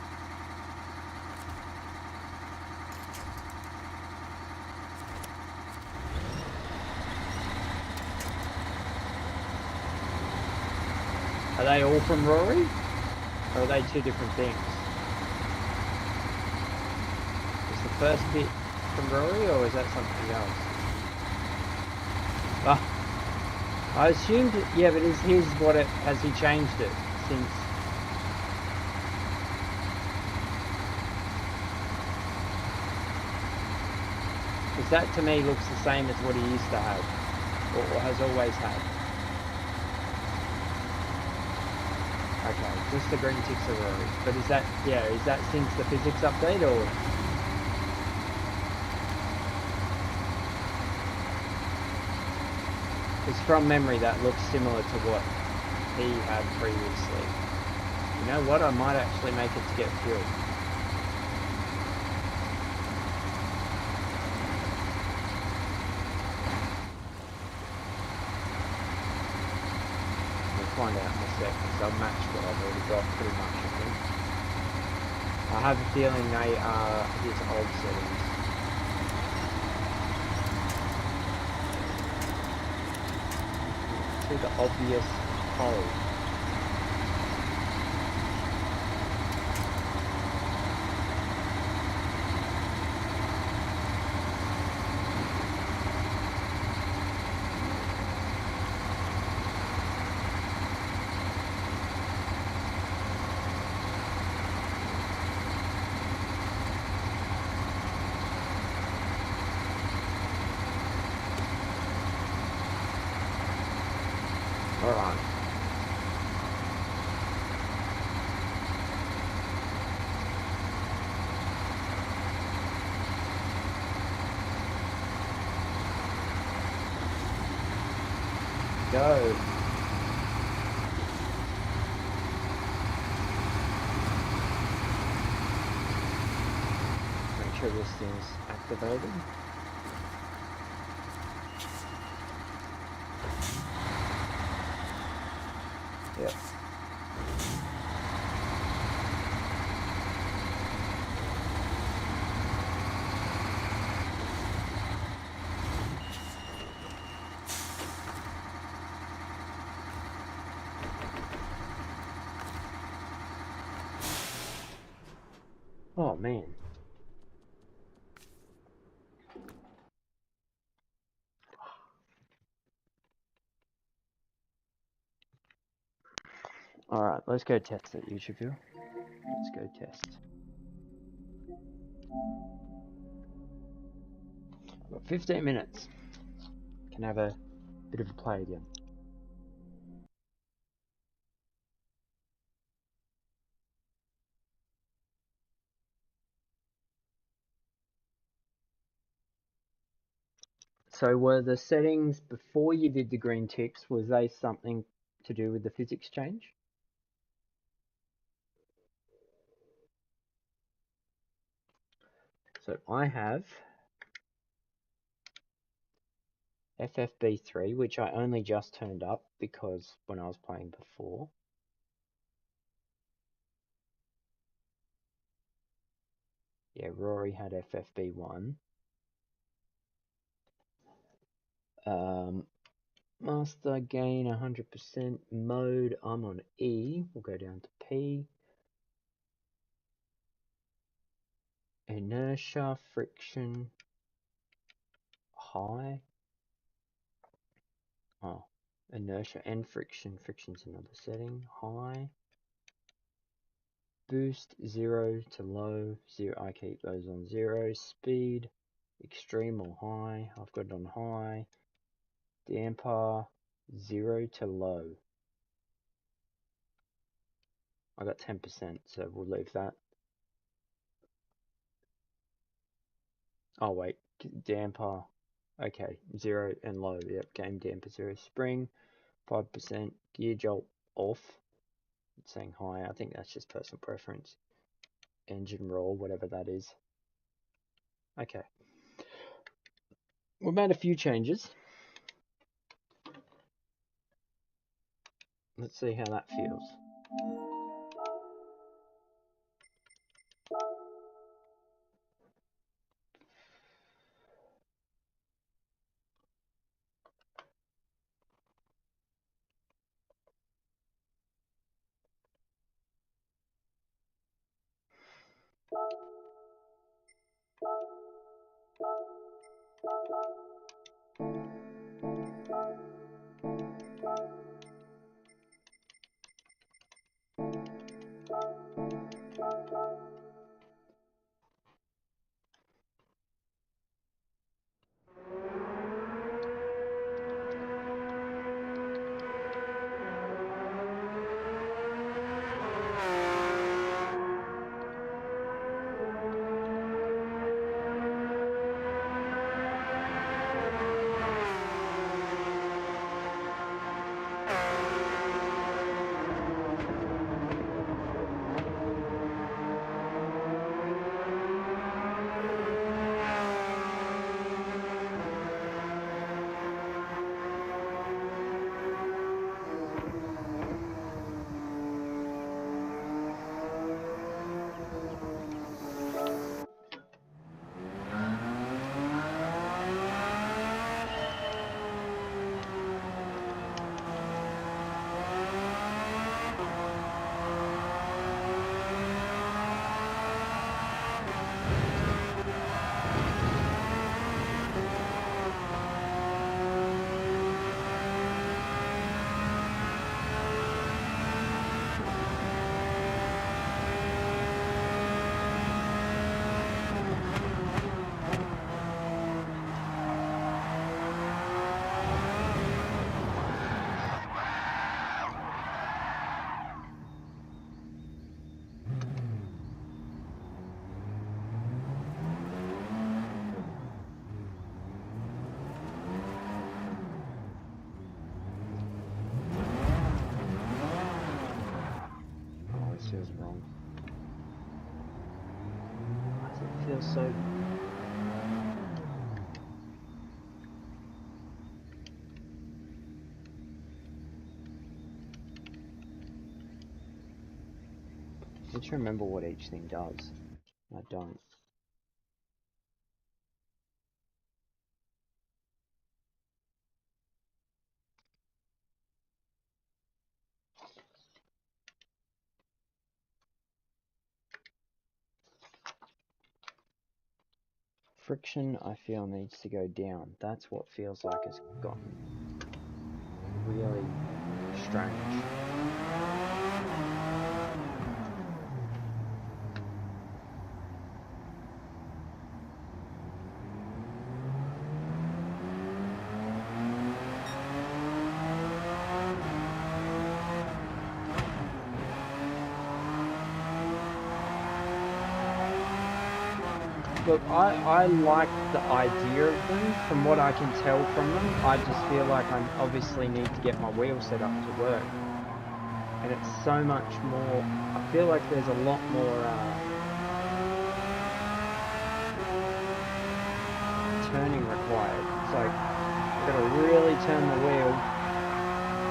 Are they all from Rory? Or are they two different things? Is the first bit from Rory or is that something else? Ah, I assumed, yeah, but is his what it, has he changed it since? Because that to me looks the same as what he used to have, or has always had. Okay, just the green ticks are Rory. But is that, yeah, is that since the physics update or? Because from memory that looks similar to what he had previously. You know what, I might actually make it to get fuel. We'll find out in a sec, because I'll match what I've already got pretty much, I think. I have a feeling they are his old settings. The obvious hole. All right. Go. Make sure this thing's activated. Yep. Oh man. Alright, let's go test it, YouTube viewer. Let's go test. I've got 15 minutes. Can have a bit of a play again. So were the settings before you did the green ticks, was they something to do with the physics change? So I have FFB3, which I only just turned up because when I was playing before. Yeah, Rory had FFB1. Master gain 100%. Mode, I'm on E. We'll go down to P. Inertia, friction, high. Oh, inertia and friction. Friction's another setting. High. Boost, 0 to low. 0, I keep those on 0. Speed, extreme or high. I've got it on high. Damper, 0 to low. I got 10%, so we'll leave that. Oh wait, damper. Okay, 0 and low. Yep, game damper 0. Spring, 5%. Gear jolt off. It's saying high. I think that's just personal preference. Engine roll, whatever that is. Okay. We've made a few changes. Let's see how that feels. Oh, this feels wrong. Why does it feel so... I need to remember what each thing does. I don't. friction I feel needs to go down. That's what feels like it's gotten really strange. Look, I like the idea of them. From what I can tell from them, I just feel like I obviously need to get my wheel set up to work. And it's so much more, I feel like there's a lot more turning required. It's like, I've got to really turn the wheel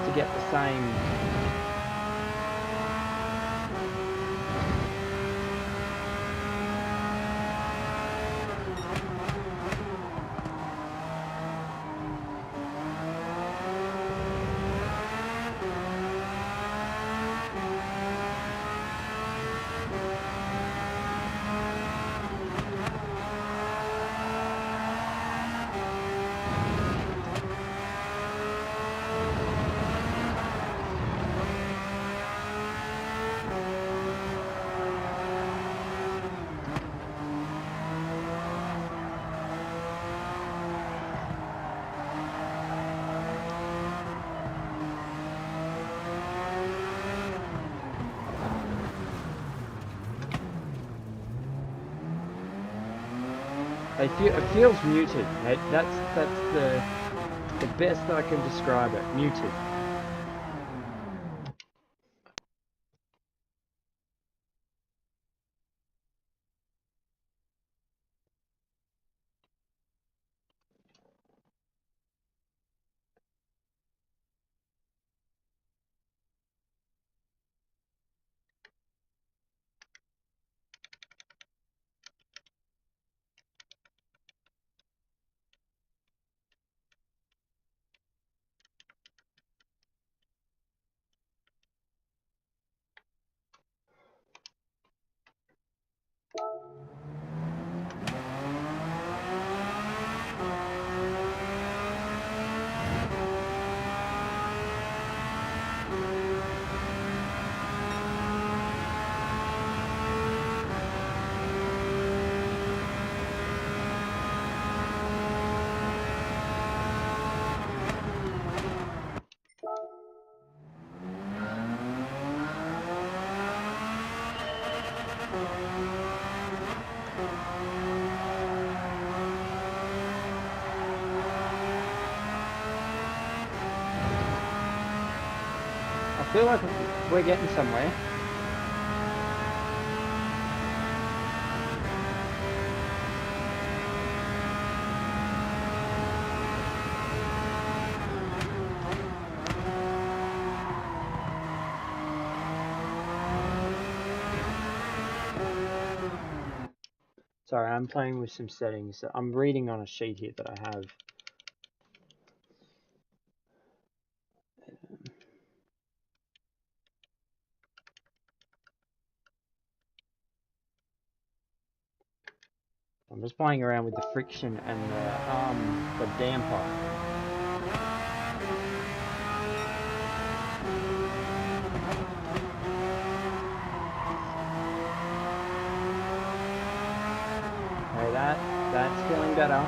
to get the same. It feels muted. That's the best I can describe it. Muted. I feel like we're getting somewhere. Sorry, I'm playing with some settings. I'm reading on a sheet here that I have. I'm just playing around with the friction and the damper. Okay, that's feeling better.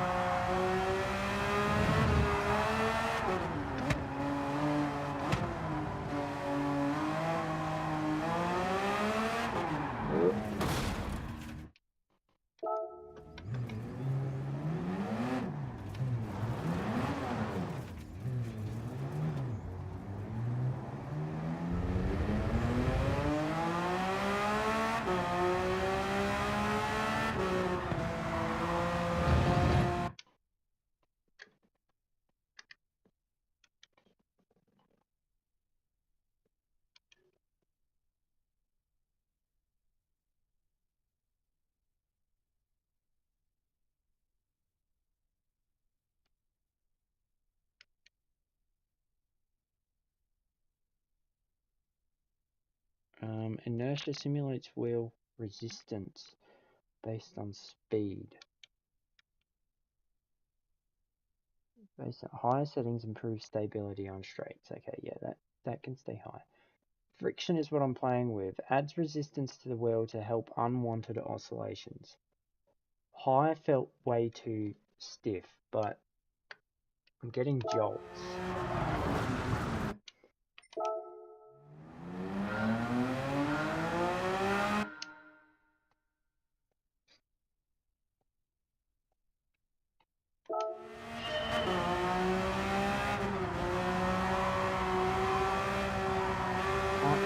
Inertia simulates wheel resistance based on speed. Higher settings improve stability on straights. Okay, yeah, that can stay high. Friction is what I'm playing with. Adds resistance to the wheel to help unwanted oscillations. High felt way too stiff, but I'm getting jolts.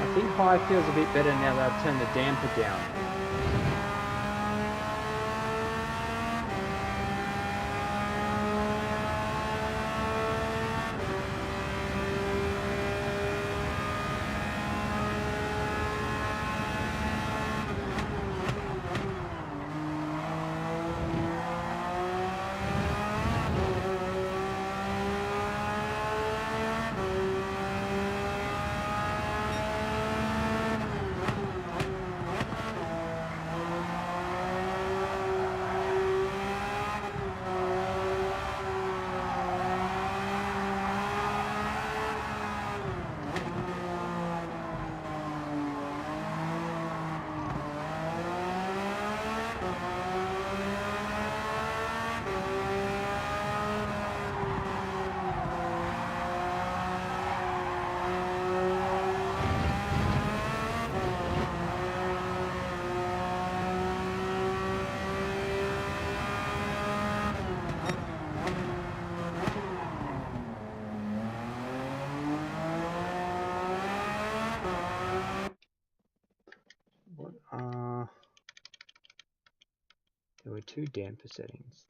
I think high feels a bit better now that I've turned the damper down. There were 2 damper settings.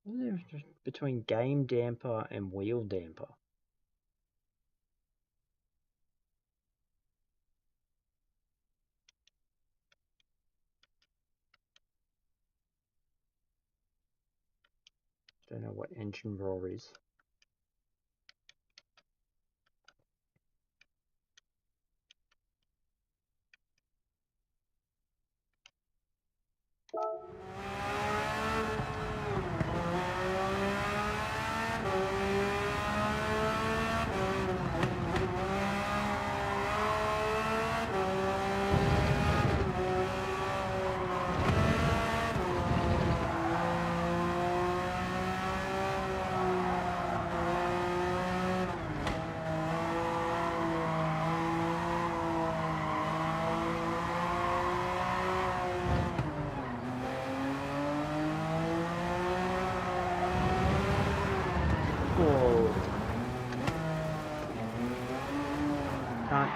What's the difference between game damper and wheel damper? Don't know what engine roar is.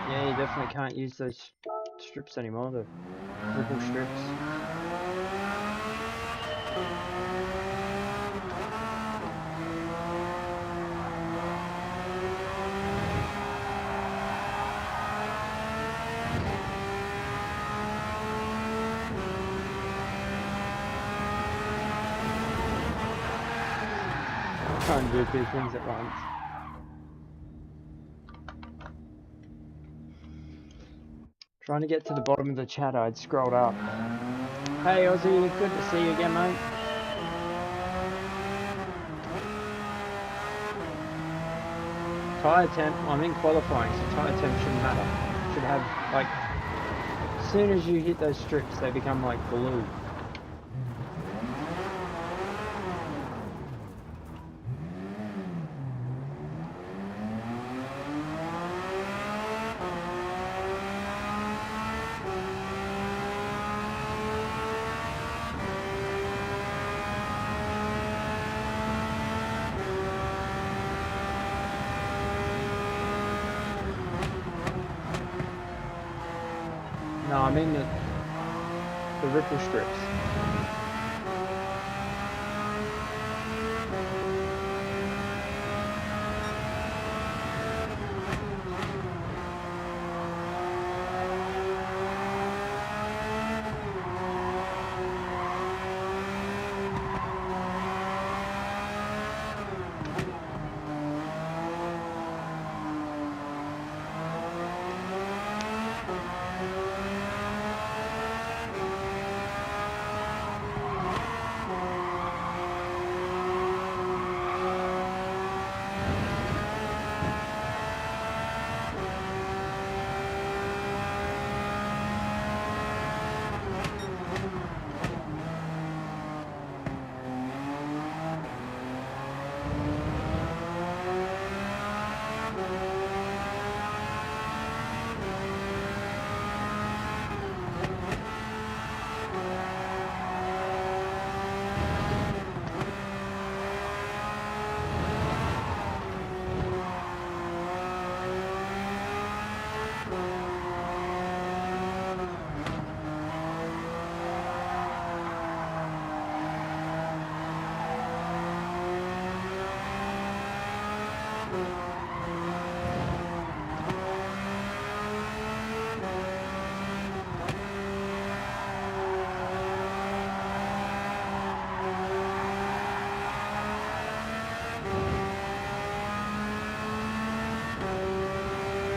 Yeah, you definitely can't use those strips anymore, the ripple strips. Can't do 2 things at once. Trying to get to the bottom of the chat, I'd scrolled up. Hey Ozzy, good to see you again, mate. Tyre temp, I'm in qualifying, so tyre temp shouldn't matter. Should have, like, as soon as you hit those strips, they become like glue. No, I mean the ripple strips.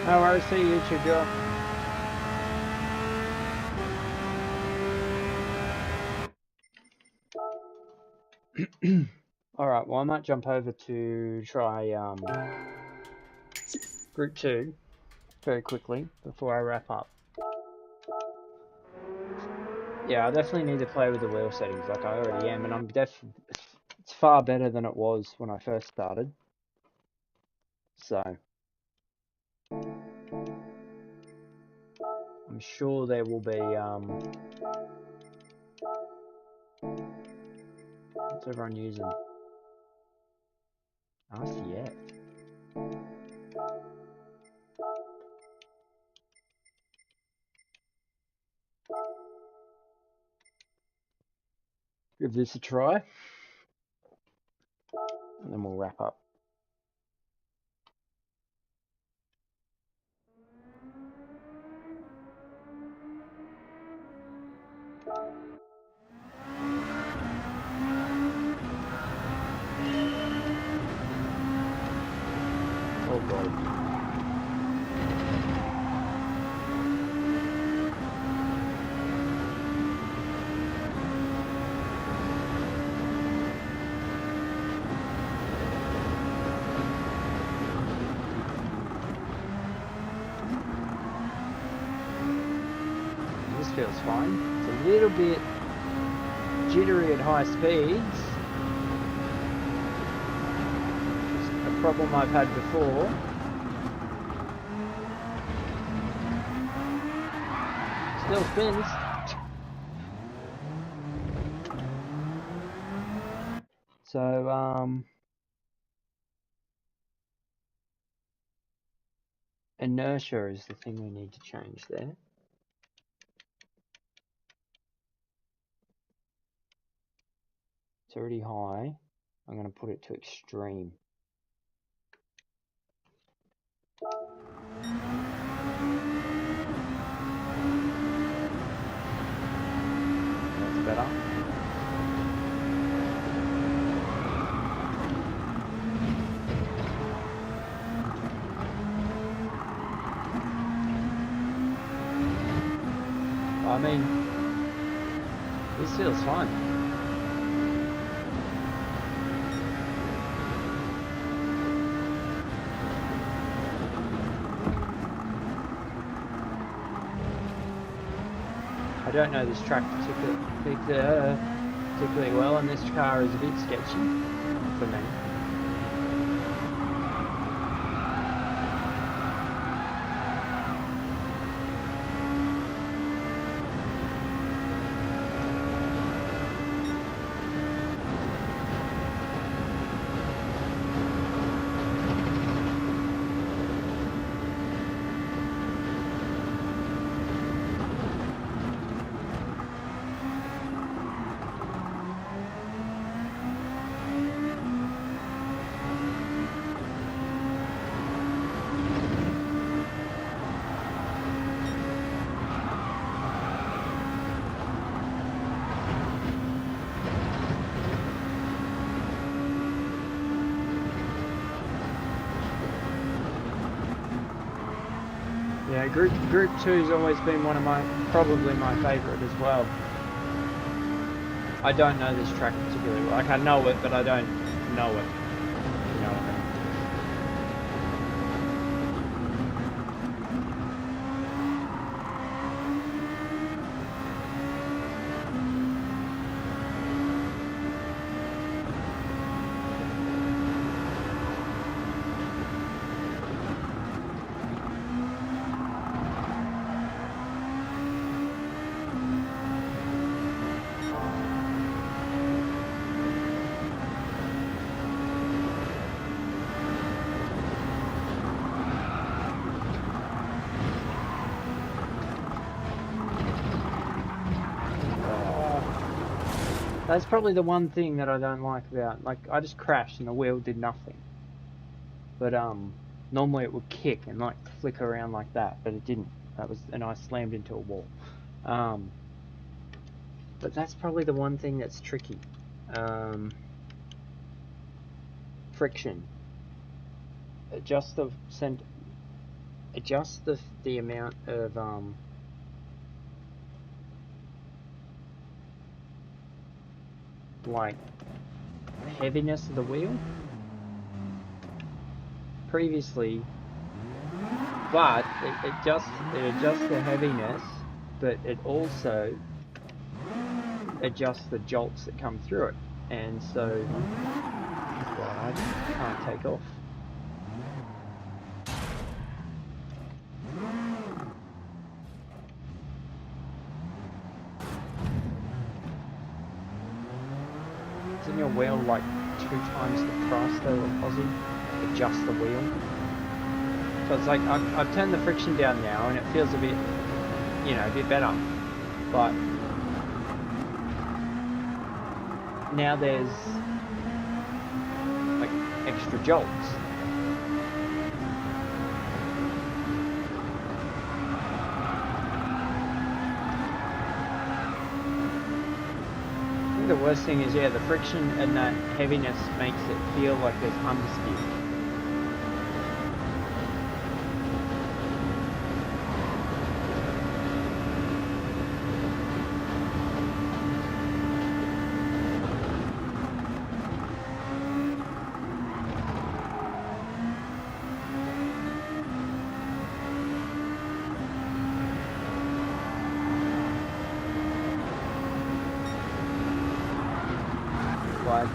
No worries, see you, YouTube, Joe. Alright, well I might jump over to try Group 2 very quickly before I wrap up. Yeah, I definitely need to play with the wheel settings like I already am, and it's far better than it was when I first started. So I'm sure there will be what's everyone using? RCF. Give this a try, and then we'll wrap up. Oh god. This feels fine. It's a little bit jittery at high speeds. It's a problem I've had before. Still spins. So, inertia is the thing we need to change there. It's already high. I'm going to put it to extreme. That's better. I mean, this feels fine. I don't know this track particularly well, and this car is a bit sketchy for me. Yeah, Group 2's always been probably my favourite as well. I don't know this track particularly well. Like, I know it, but I don't know it. You know what I mean? That's probably the one thing that I don't like about, like, I just crashed and the wheel did nothing. but normally it would kick and like flick around like that, but it didn't. And I slammed into a wall. But that's probably the one thing that's tricky. Friction. Adjust the amount of like heaviness of the wheel previously, but it adjusts the heaviness, but it also adjusts the jolts that come through it, and so well, I just can't take off. Isn't your wheel like 2 times the price though of Aussie? Adjust the wheel. So it's like I've turned the friction down now and it feels a bit, a bit better. But now there's like extra jolts. I think the worst thing is, the friction and that heaviness makes it feel like there's understeer. But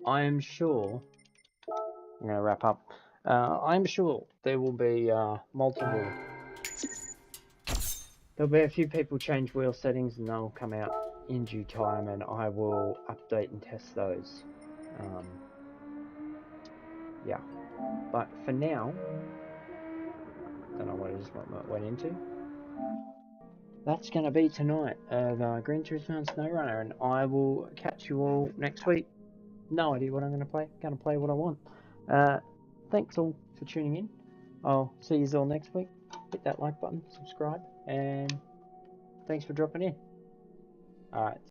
I'm sure, I'm going to wrap up, I'm sure there will be there'll be a few people change wheel settings and they'll come out in due time and I will update and test those. Yeah, but for now, don't know what I just went into. That's going to be tonight of Gran Turismo and SnowRunner, and I will catch you all next week. No idea what I'm going to play. Going to play what I want. Thanks all for tuning in. I'll see you all next week. Hit that like button, subscribe, and thanks for dropping in. Alright.